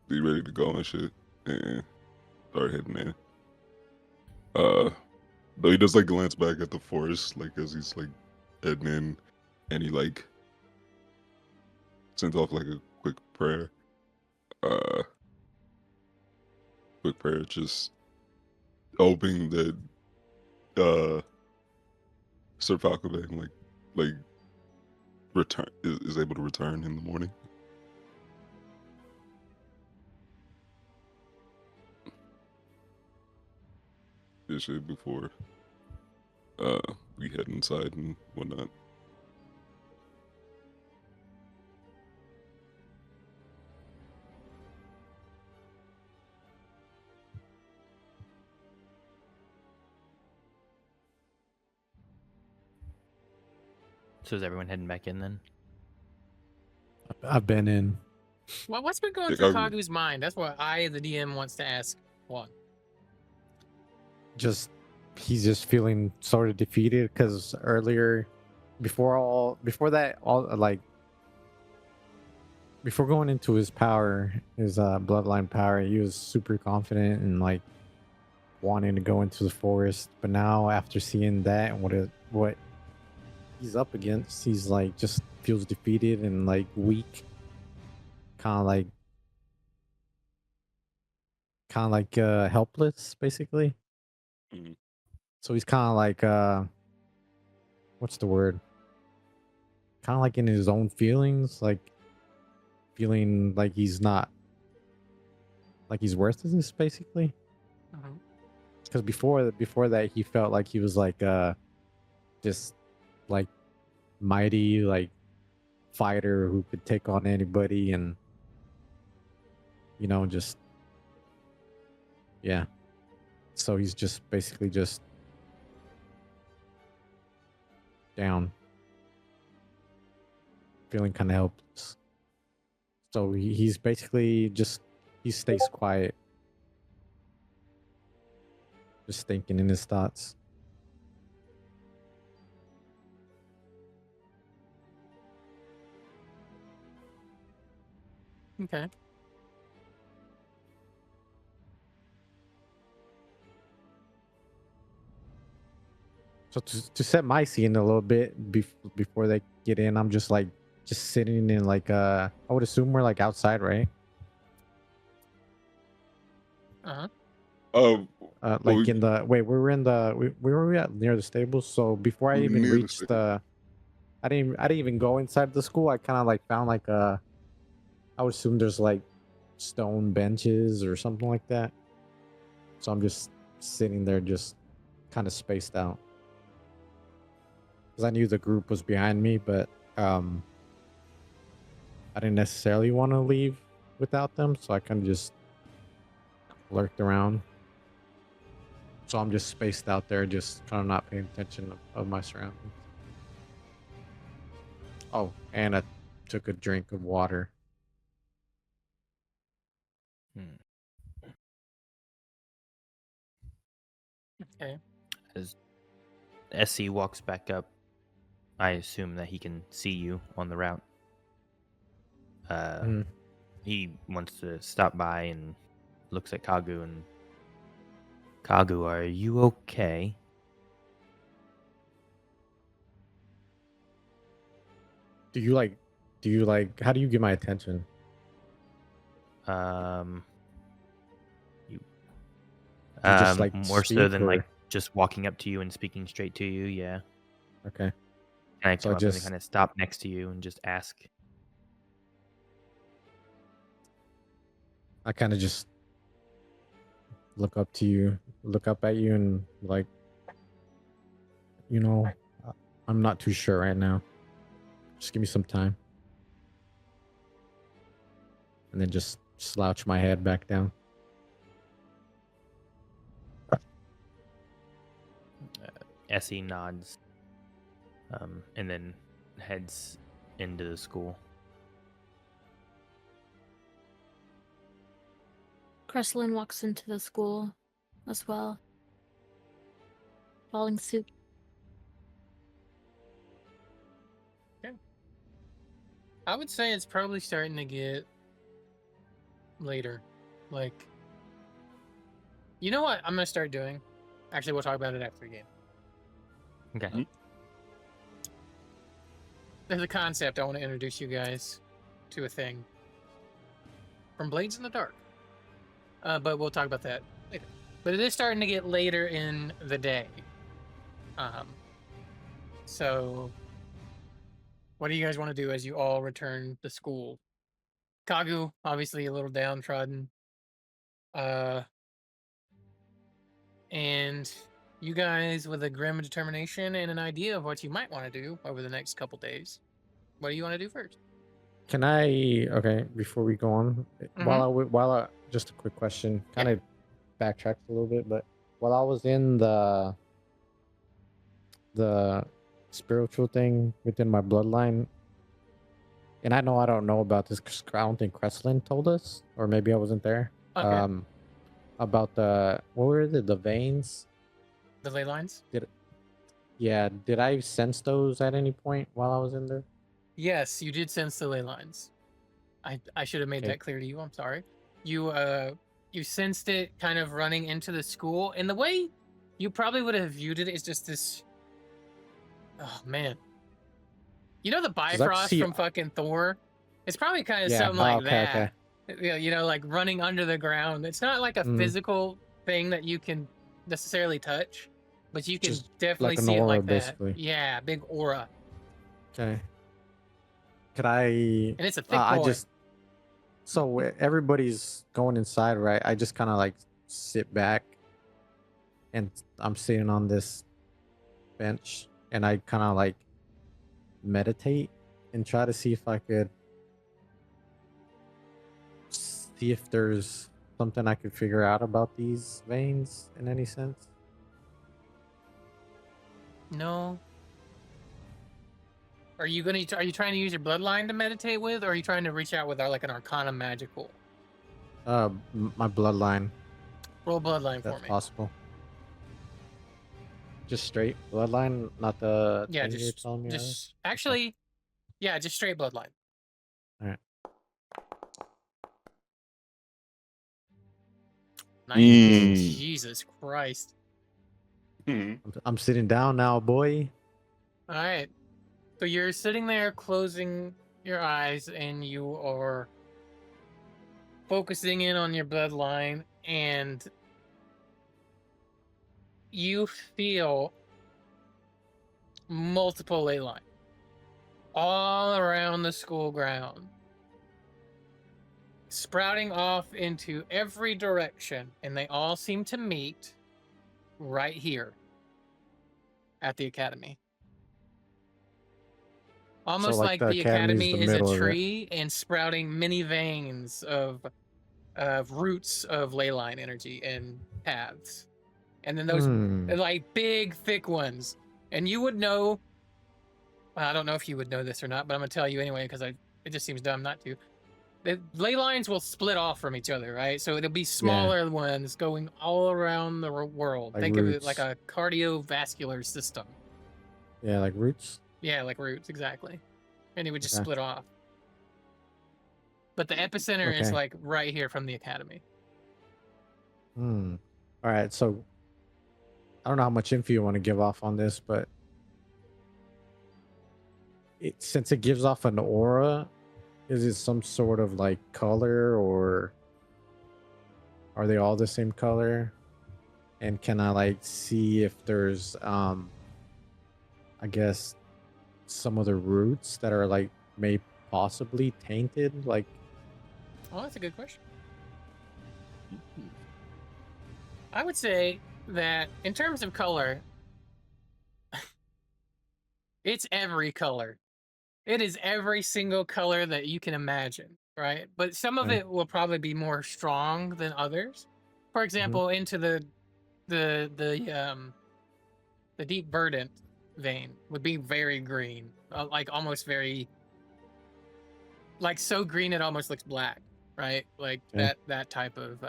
be ready to go and shit, and start heading in. Though he does like glance back at the forest, like as he's like heading in, and he like sends off like a quick prayer. Just hoping that Sir Falcobane like return is able to return in the morning. This shit before we head inside and whatnot. So is everyone heading back in then? I've been in. Well, what's been going Yeah, through Kagu's- Kagu's mind? That's what the DM, wants to ask Juan. Just he's just feeling sort of defeated because earlier, before going into his power, his bloodline power, he was super confident and like wanting to go into the forest. But now, after seeing that and what he's up against, he's like just feels defeated and like weak, kind of like helpless, basically. Mhm. So he's kind of like what's the word? kind of like in his own feelings, like feeling like he's not, like he's worthless, basically. Mhm. Because before that, he felt like he was like just like mighty, like fighter who could take on anybody, and just yeah. So he's just basically just down, feeling kind of helpless. So he's basically he stays quiet, just thinking in his thoughts. Okay. So to set my scene a little bit before they get in, I'm just sitting in like I would assume we're like outside, right? Uh-huh. Well, Like in the wait, we were in the we were at near the stables. So before I even near the reached stable. I didn't even go inside the school. I kind of like found like I would assume there's like stone benches or something like that. So I'm just sitting there, just kind of spaced out, because I knew the group was behind me, but I didn't necessarily want to leave without them, so I kind of just lurked around. So I'm just spaced out there, just kind of not paying attention of my surroundings. Oh, and I took a drink of water. Okay. As Essie walks back up, I assume that he can see you on the route. Mhm. He wants to stop by and looks at Kagu and... Kagu, are you okay? Do you like how do you get my attention? You Do you just like more so speak, than or like just walking up to you and speaking straight to you, yeah. okay? Can I So come I up and just kind of stop next to you and just ask? I kind of just look up at you, and like, I'm not too sure right now. Just give me some time. And then just slouch my head back down. Essie nods, and then heads into the school. Kreslin walks into the school as well, following suit. I would say it's probably starting to get later. Like, you know what I'm gonna start doing? Actually, we'll talk about it after the game. Okay. There's a concept I want to introduce you guys to, a thing from Blades in the Dark. But we'll talk about that later. But it is starting to get later in the day. So what do you guys want to do as you all return to school? Kagu, obviously a little downtrodden. And you guys with a grim determination and an idea of what you might want to do over the next couple days. What do you want to do first? Can I? Okay, before we go on, while I just a quick question, kind of backtracked a little bit, but while I was in the spiritual thing within my bloodline, and I know I don't know about this, 'cause I don't think Kreslin told us, or maybe I wasn't there. Okay. About what were the veins? The Leylines? Did I sense those at any point while I was in there? Yes, you did sense the Leylines. I should have made Okay. that clear to you. I'm sorry. You sensed it kind of running into the school, and the way you probably would have viewed it is just this. Oh man, you know the Bifrost from fucking Thor? It's probably kind of something like that. Like running under the ground. It's not like a physical thing that you can necessarily touch, but you can Just definitely like an see it aura, like that. basically. Yeah, big aura. Okay. Could I? And it's a thick I boy. just. So everybody's going inside, right? I just kind of like sit back, and I'm sitting on this bench, and I kind of like meditate and try to see if I could see if there's something I could figure out about these veins in any sense. No. Are you trying to use your bloodline to meditate with, or are you trying to reach out with like an Arcana magical? My bloodline. Roll bloodline If that's for me. possible. Just straight bloodline, not the Yeah, thing you're telling me. just actually, yeah, just straight bloodline. All right. Nice. Mm. Jesus Christ. Hmm. I'm sitting down now, boy. All right. So you're sitting there closing your eyes and you are focusing in on your bloodline, and you feel multiple ley lines all around the school ground, sprouting off into every direction, and they all seem to meet right here at the academy. Almost like like the the academy's academy the is a middle of it. tree and sprouting many veins of roots of ley line energy and paths. And then those like big, thick ones. And you would know, well, I don't know if you would know this or not, but I'm going to tell you anyway because it just seems dumb not to. The ley lines will split off from each other, right? So it'll be smaller ones going all around the world. Like Think of it roots. like a cardiovascular system. Yeah, like roots. Yeah, like roots, exactly. And it would just Okay. split off. But the epicenter is Okay. like right here from the academy. All right, so I don't know how much info you want to give off on this, but since it gives off an aura, is it some sort of like color, or are they all the same color? And can I like see if there's I guess some of the roots that are like may possibly tainted, like Oh, that's a good question. I would say that in terms of color, it's every color. It is every single color that you can imagine, right? But some of Okay. it will probably be more strong than others. For example, into the deep verdant vein would be very green, like almost very, like so green it almost looks black, right? Like Okay. that type of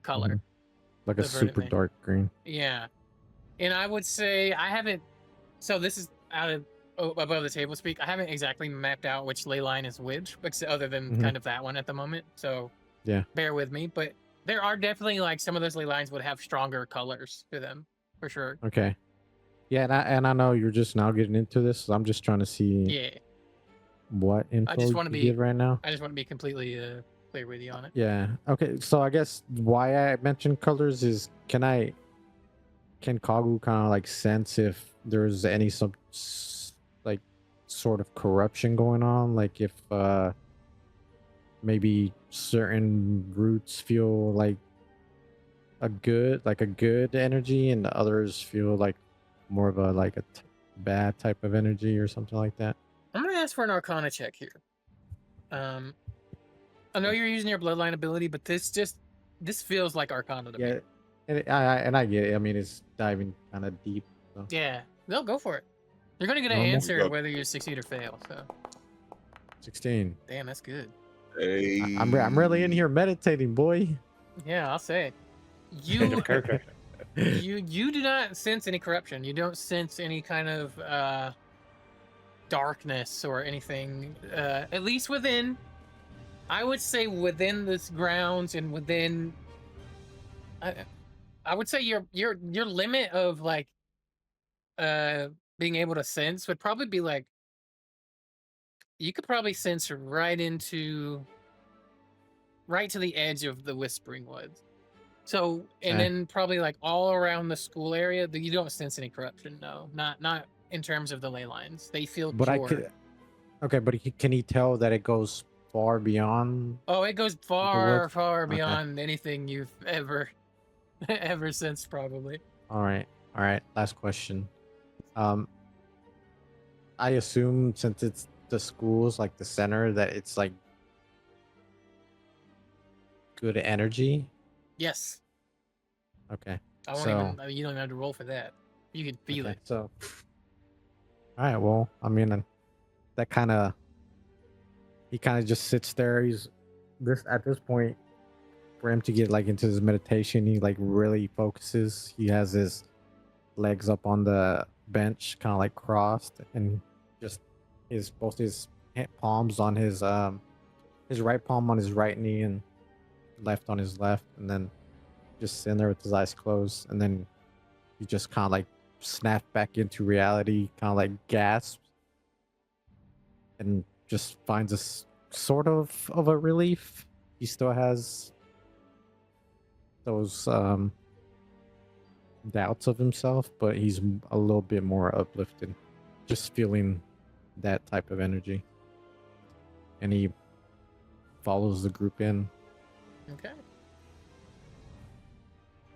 color. like a The verdant super vein. dark green. Yeah. And I would say I haven't, so this is out of above the table speak. I haven't exactly mapped out which ley line is which, other than kind of that one at the moment. So Yeah. bear with me. But there are definitely like some of those ley lines would have stronger colors to them for sure. Okay. Yeah, and I know you're just now getting into this, so I'm just trying to see Yeah. what info just you wanna be- give right now. I just want to be completely clear with you on it. Yeah. Okay. So I guess why I mentioned colors is can Kagu kind of like sense if there's any like sort of corruption going on, like if maybe certain roots feel like a good energy and the others feel like more of a bad type of energy or something like that. I'm gonna ask for an Arcana check here. I know you're using your bloodline ability, but this feels like Arcana to me. Yeah, and I get it. I mean, it's diving kind of deep. So. Yeah, they'll go for it. You're gonna get an Normal? answer Yep. whether you succeed or fail. So, 16. damn, that's good. Hey. I'm really in here meditating, boy. Yeah, I'll say. Change You of character. you do not sense any corruption. You don't sense any kind of darkness or anything. At least within, I would say within this grounds and within. I would say your limit of like being able to sense would probably be like you could probably sense right to the edge of the Whispering Woods. So and Okay. then probably like all around the school area, you don't sense any corruption. No, not in terms of the ley lines. They feel But pure. Okay, but can he tell that it goes far beyond Oh, it goes the far, woods? far Okay. beyond anything you've ever, ever since, probably. All right. All right. Last question. Um, I assume since it's the school's like the center that it's like good energy. Yes. Okay. I won't So even. You don't even have to roll for that. You can feel okay. it. So all right. Well, I mean, that kind of he kind of just sits there. He's this at this point for him to get like into his meditation. He like really focuses. He has his legs up on the bench, kind of like crossed, and just both his palms on his right palm on his right knee and left on his left, and then just sitting there with his eyes closed, and then he just kind of like snapped back into reality, kind of like gasps, and just finds a sort of a relief. He still has those doubts of himself, but he's a little bit more uplifted, just feeling that type of energy. And he follows the group in. Okay.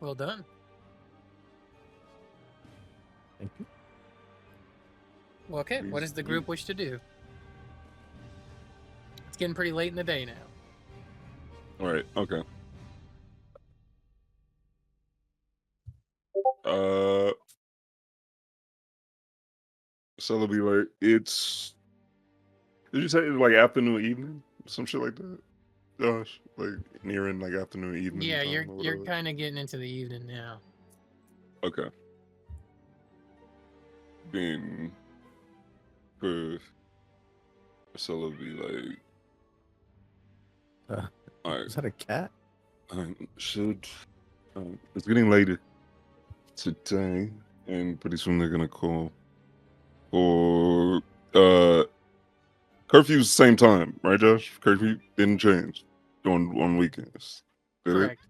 Well done. Thank you. Well, okay. What does the group wish to do? It's getting pretty late in the day now. All right. Okay. So it'll be like it's. Did you say it's like afternoon, evening, some shit like that? Gosh, like nearing like afternoon, evening. Yeah, time or you're whatever. kind of getting into the evening now. Okay. Being good. So it'll be like. All right. Is that a cat? Should. It's getting later today, and pretty soon they're gonna call for curfew's the same time, right, Josh? Curfew didn't change on weekends. Did Correct.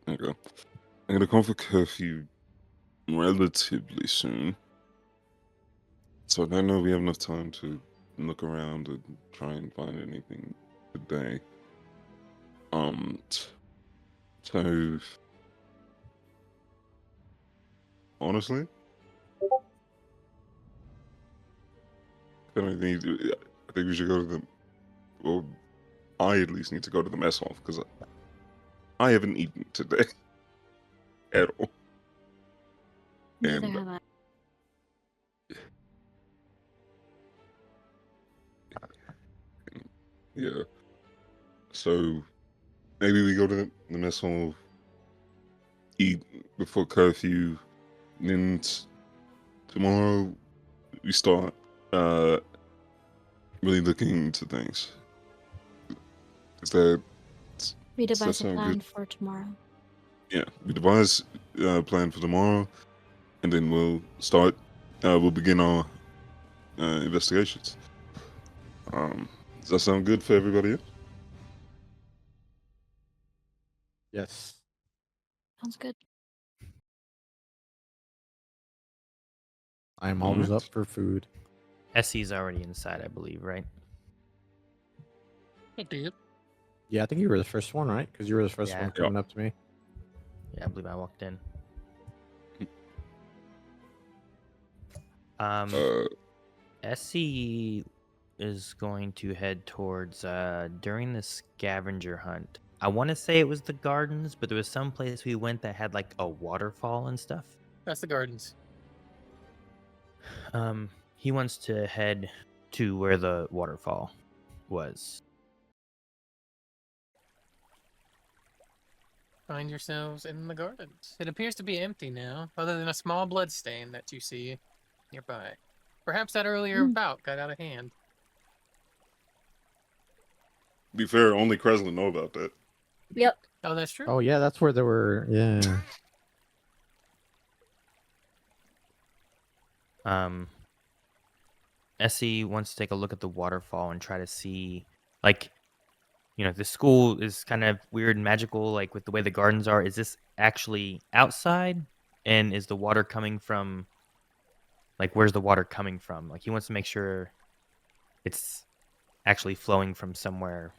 it? Okay. I'm gonna call for curfew relatively soon. So I know we have enough time to look around and try and find anything today. So honestly, I think we should go to the. Well, I at least need to go to the mess hall because I haven't eaten today at all. Neither And have I. yeah, so maybe we go to the mess hall, eat before curfew, and then tomorrow we start really looking into things. Is that We does that devise a sound plan good? for tomorrow. Yeah, we devise a plan for tomorrow, and then we'll start. We'll begin our investigations. Does that sound good for everybody else? Yes. Sounds good. I'm always Alright. up for food. Essie's already inside, I believe, right? I did. Yeah, I think you were the first one, right? Because you were the first Yeah. one coming up to me. Yeah, I believe I walked in. Essie is going to head towards during the scavenger hunt. I want to say it was the gardens, but there was some place we went that had like a waterfall and stuff. That's the gardens. He wants to head to where the waterfall was. Find yourselves in the gardens. It appears to be empty now, other than a small blood stain that you see nearby. Perhaps that earlier bout got out of hand. Be fair, only Kreslin know about that. Yep. Oh, that's true. Oh yeah, that's where there were. Yeah. Essie wants to take a look at the waterfall and try to see, like, the school is kind of weird and magical, like with the way the gardens are. Is this actually outside? And is the water coming from, like, where's the water coming from? Like, he wants to make sure it's actually flowing from somewhere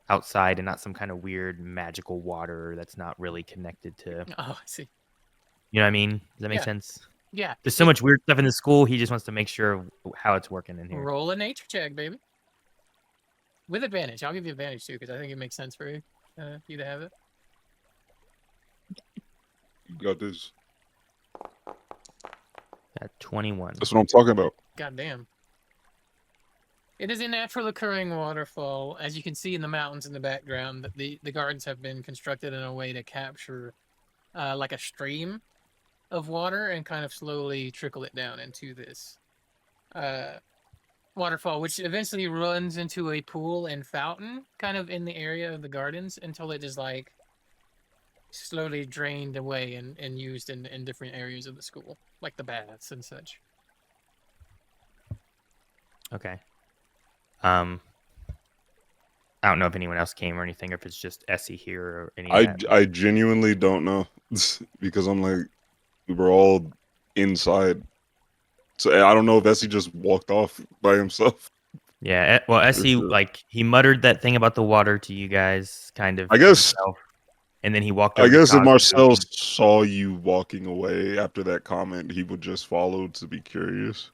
outside and not some kind of weird magical water that's not really connected to. Oh, I see. You know what I mean? Does that make Yeah. sense? Yeah. There's so much weird stuff in the school. He just wants to make sure of how it's working in here. Roll a nature check, baby. With advantage. I'll give you advantage too, because I think it makes sense for you, you to have it. You got this. At 21. That's what I'm talking about. Goddamn. It is a natural occurring waterfall. As you can see in the mountains in the background, the gardens have been constructed in a way to capture like a stream of water and kind of slowly trickle it down into this waterfall, which eventually runs into a pool and fountain kind of in the area of the gardens until it is like slowly drained away and used in different areas of the school, like the baths and such. Okay. I don't know if anyone else came or anything, or if it's just Essie here or any of that. I genuinely don't know because I'm like, we were all inside, so I don't know if Essie just walked off by himself. Yeah, well, Essie, sure. like, he muttered that thing about the water to you guys, kind of. I guess. Himself, and then he walked I over to guess if Cosmo. Marcel saw you walking away after that comment, he would just follow to be curious.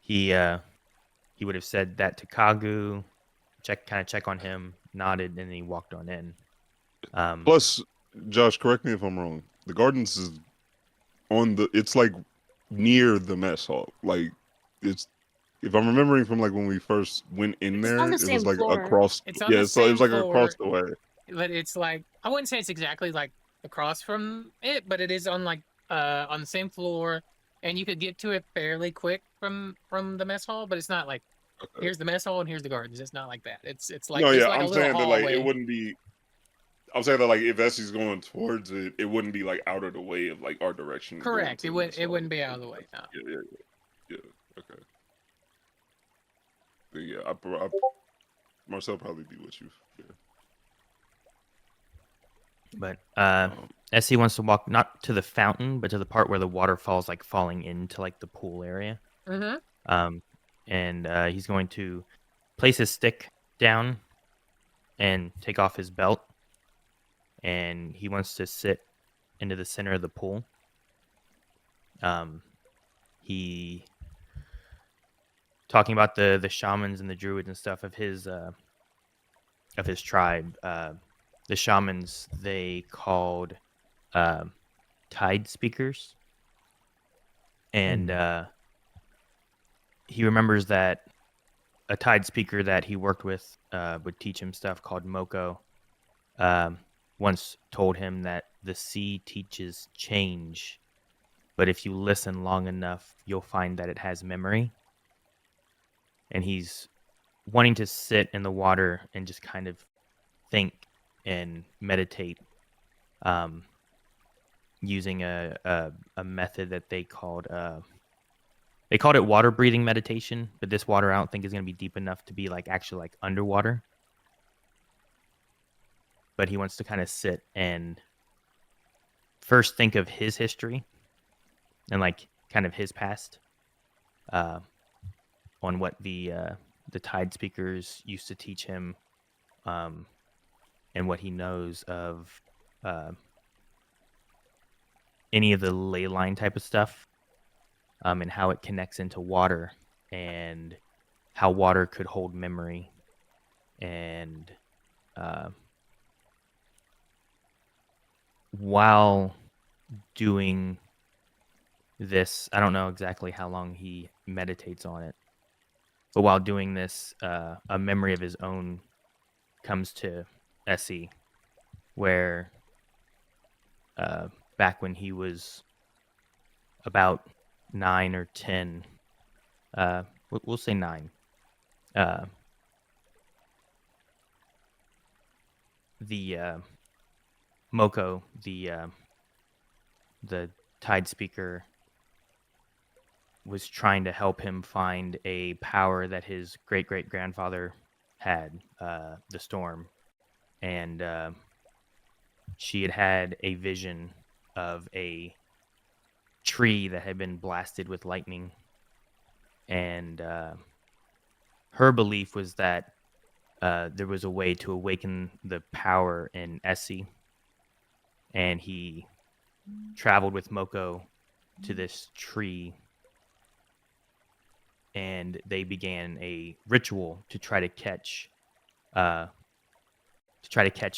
He would have said that to Kagu, check on him, nodded, and then he walked on in. Plus, Josh, correct me if I'm wrong. The gardens is it's like near the mess hall. Like, it's, if I'm remembering from like when we first went in there, on the it same was like floor. across. It's on Yeah, the so it was same like floor. across the way. But it's like, I wouldn't say it's exactly like across from it, but it is on like on the same floor, and you could get to it fairly quick from the mess hall. But it's not like here's the mess hall and here's the gardens. It's not like that. It's like No, there's yeah, like a I'm little saying that like hallway. it wouldn't be. I'm saying that like if Essie's going towards it, it wouldn't be like out of the way of like our direction. Correct. It wouldn't be out of the way. No. Yeah. Okay. Yeah, Marcel probably be with you. Yeah. But Essie wants to walk not to the fountain, but to the part where the waterfall's like falling into like the pool area. Mm-hmm. And he's going to place his stick down and take off his belt, and he wants to sit into the center of the pool. He talking about the shamans and the druids and stuff of his tribe. The shamans they called tide speakers, and he remembers that a tide speaker that he worked with would teach him stuff called Moko. Once told him that the sea teaches change, but if you listen long enough, you'll find that it has memory. And he's wanting to sit in the water and just kind of think and meditate, using a method that they called it water breathing meditation. But this water, I don't think, is going to be deep enough to be like actually like underwater. But he wants to kind of sit and first think of his history and like kind of his past, on what the tide speakers used to teach him, and what he knows of any of the ley line type of stuff, and how it connects into water and how water could hold memory. And while doing this, I don't know exactly how long he meditates on it, but while doing this, a memory of his own comes to Essie, where back when he was about 9 or 10, we'll say 9, the Moko, the tide speaker, was trying to help him find a power that his great-great-grandfather had, the storm. And she had a vision of a tree that had been blasted with lightning. and her belief was that there was a way to awaken the power in Essie, and he traveled with Moko to this tree, and they began a ritual to try to catch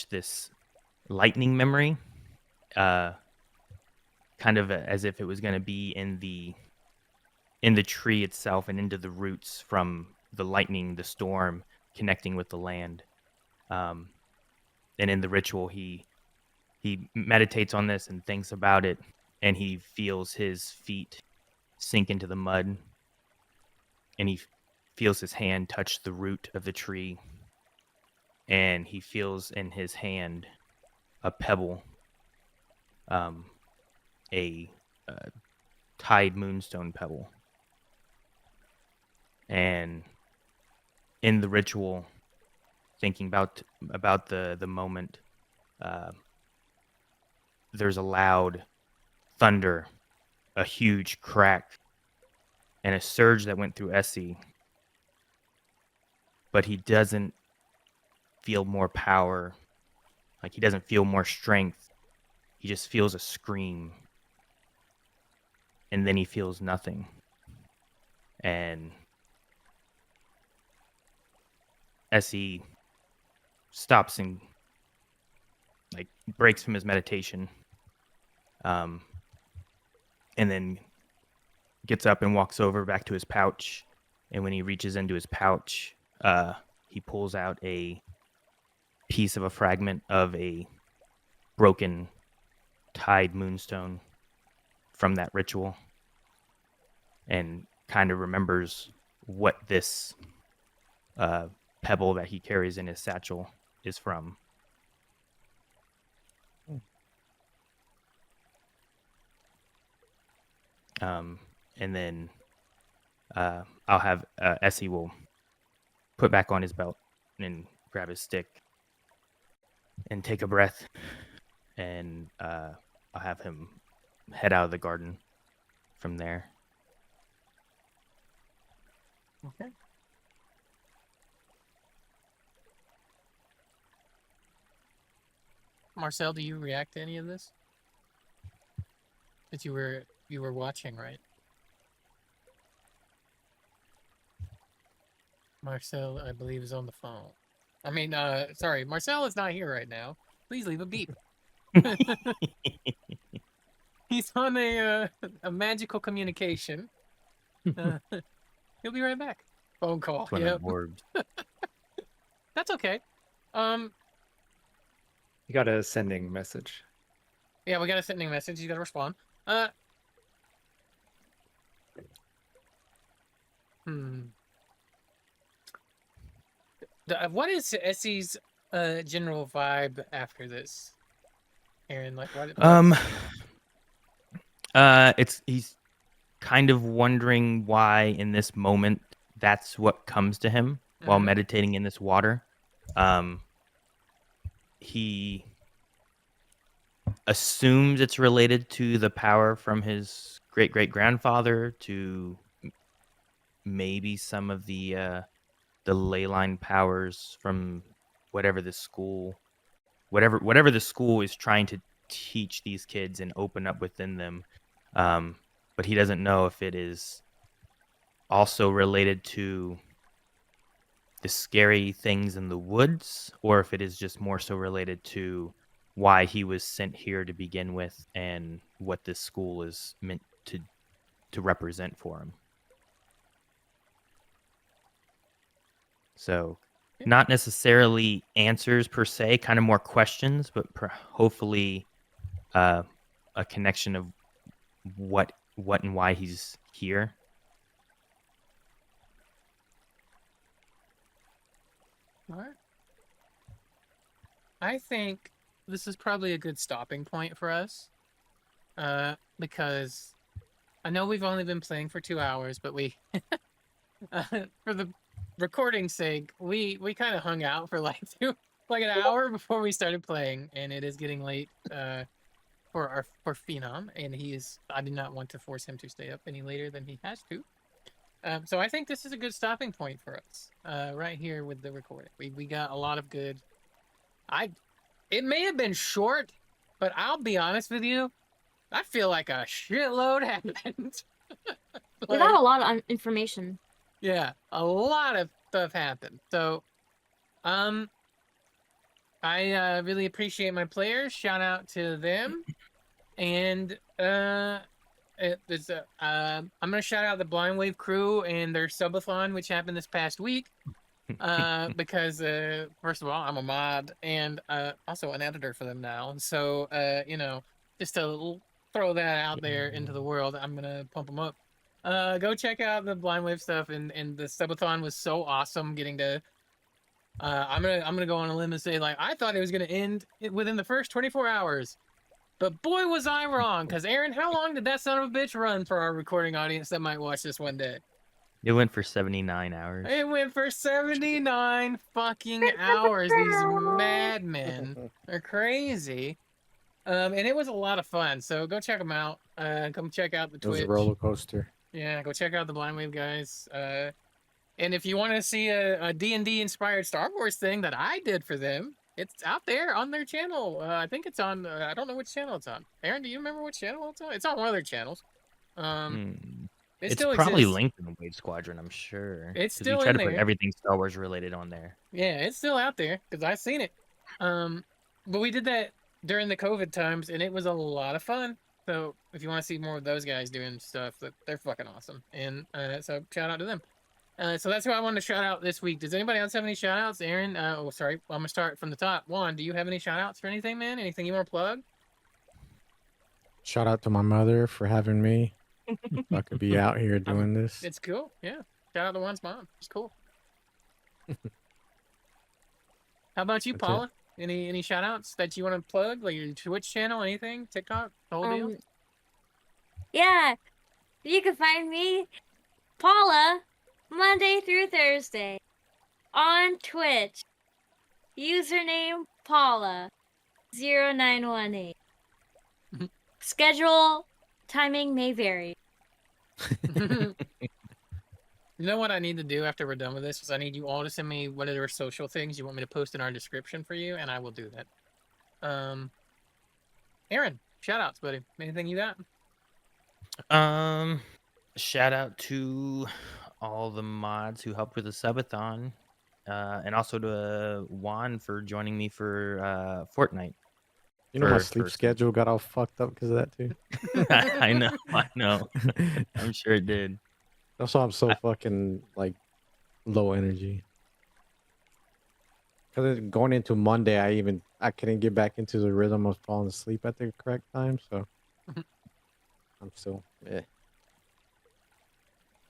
this lightning memory, kind of as if it was going to be in the tree itself and into the roots from the lightning, the storm connecting with the land. And in the ritual, he meditates on this and thinks about it, and he feels his feet sink into the mud, and he feels his hand touch the root of the tree, and he feels in his hand a pebble, a tide moonstone pebble. And in the ritual, thinking about the moment, there's a loud thunder, a huge crack, and a surge that went through Essie. But he doesn't feel more power. Like, he doesn't feel more strength. He just feels a scream. And then he feels nothing. And Essie stops and breaks from his meditation, and then gets up and walks over back to his pouch. And when he reaches into his pouch, he pulls out a piece of a fragment of a broken tide moonstone from that ritual, and kind of remembers what this pebble that he carries in his satchel is from. And then I'll have Essie will put back on his belt and grab his stick and take a breath, and I'll have him head out of the garden from there. Okay. Marcel, do you react to any of this? That you were watching, right? Marcel, I believe, is on the phone. I mean, sorry, Marcel is not here right now. Please leave a beep. He's on a magical communication. He'll be right back. Phone call. Twin Yep. orbs. That's okay. You got a sending message. Yeah, we got a sending message. You got to respond. What is Essie's general vibe after this? Aaron, like what? He's kind of wondering why in this moment that's what comes to him while meditating in this water. He assumes it's related to the power from his great-great-grandfather, to maybe some of the Leyline powers from whatever the school is trying to teach these kids and open up within them. But he doesn't know if it is also related to the scary things in the woods, or if it is just more so related to why he was sent here to begin with and what this school is meant to represent for him. So not necessarily answers per se, kind of more questions, but hopefully a connection of what and why he's here. All right. I think this is probably a good stopping point for us, because I know we've only been playing for 2 hours, but we, for the recording's sake, we kind of hung out for like an hour before we started playing, and it is getting late for Phenom, and I did not want to force him to stay up any later than he has to. So I think this is a good stopping point for us, right here with the recording. We got a lot of good. It may have been short, but I'll be honest with you, I feel like a shitload happened. We got a lot of information. Yeah, a lot of stuff happened. So, I really appreciate my players. Shout out to them, and I'm gonna shout out the Blind Wave crew and their subathon, which happened this past week. Because first of all, I'm a mod and also an editor for them now. So just to throw that out there into the world, I'm gonna pump them up. Go check out the Blind Wave stuff, and the subathon was so awesome. Getting to, I'm gonna go on a limb and say, like, I thought it was gonna end within the first 24 hours, but boy was I wrong. Because Aaron, how long did that son of a bitch run for our recording audience that might watch this one day? It went for 79 hours. It went for 79 fucking hours. These madmen are crazy. And it was a lot of fun. So go check them out. Come check out the It was Twitch. a roller coaster. Yeah, go check out the Blind Wave guys. And if you want to see a D&D inspired Star Wars thing that I did for them, it's out there on their channel. I think it's on, I don't know which channel it's on. Aaron, do you remember which channel it's on? It's on one of their channels. It It's still probably exists. linked in the Wave Squadron, I'm sure. It's 'cause still we try in to put there. everything Star Wars related on there. Yeah, it's still out there because I've seen it. But we did that during the COVID times, and it was a lot of fun. So if you want to see more of those guys doing stuff, they're fucking awesome. And so shout out to them. So that's who I wanted to shout out this week. Does anybody else have any shout outs? Aaron, oh, sorry. I'm going to start from the top. Juan, do you have any shout outs for anything, man? Anything you want to plug? Shout out to my mother for having me. I could be out here doing this. It's cool. Yeah. Shout out to Juan's mom. It's cool. How about you, That's it. Paula? Any shout outs that you want to plug? Like your Twitch channel, anything? TikTok? The whole deal? Yeah, you can find me, Paula, Monday through Thursday, on Twitch. Username Paula 0918. Schedule timing may vary. You know what I need to do after we're done with this is I need you all to send me whatever social things you want me to post in our description for you, and I will do that. Aaron, shout outs, buddy. Anything you got? Shout out to all the mods who helped with the subathon, and also to Juan for joining me for Fortnite. You know, my for sleep first. schedule got all fucked up because of that too. I know. I'm sure it did. That's why I'm so fucking like low energy. Because going into Monday, I couldn't get back into the rhythm of falling asleep at the correct time. So I'm still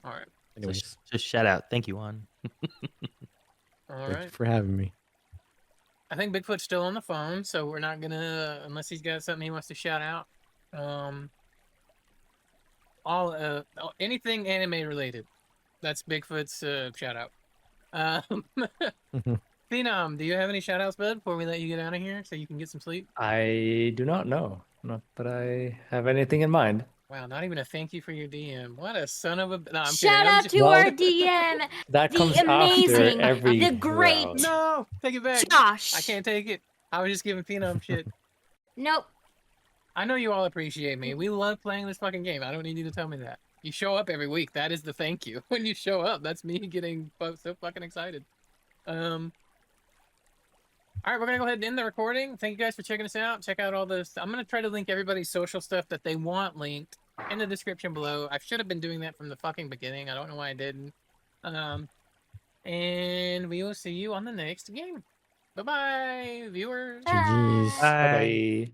All right. Anyways, Just shout out. Thank you, Juan. All thank you right. for having me. I think Bigfoot's still on the phone, so we're not gonna unless he's got something he wants to shout out. Anything anime related. That's Bigfoot's shout out. Phenom, do you have any shout outs, bud, before we let you get out of here so you can get some sleep? I do not know. Not that I have anything in mind. Wow, not even a thank you for your DM. What a son of a. No, I'm Shout kidding. out to our DM, That the comes after amazing, every the great round. No, take it back. Josh. I can't take it. I was just giving Phenom shit. Nope. I know you all appreciate me. We love playing this fucking game. I don't need you to tell me that. You show up every week. That is the thank you. When you show up, that's me getting so fucking excited. All right, we're gonna go ahead and end the recording. Thank you guys for checking us out. Check out all this. I'm gonna try to link everybody's social stuff that they want linked in the description below. I should have been doing that from the fucking beginning. I don't know why I didn't. And we will see you on the next game. Bye bye, viewers. GG's. Bye. Bye.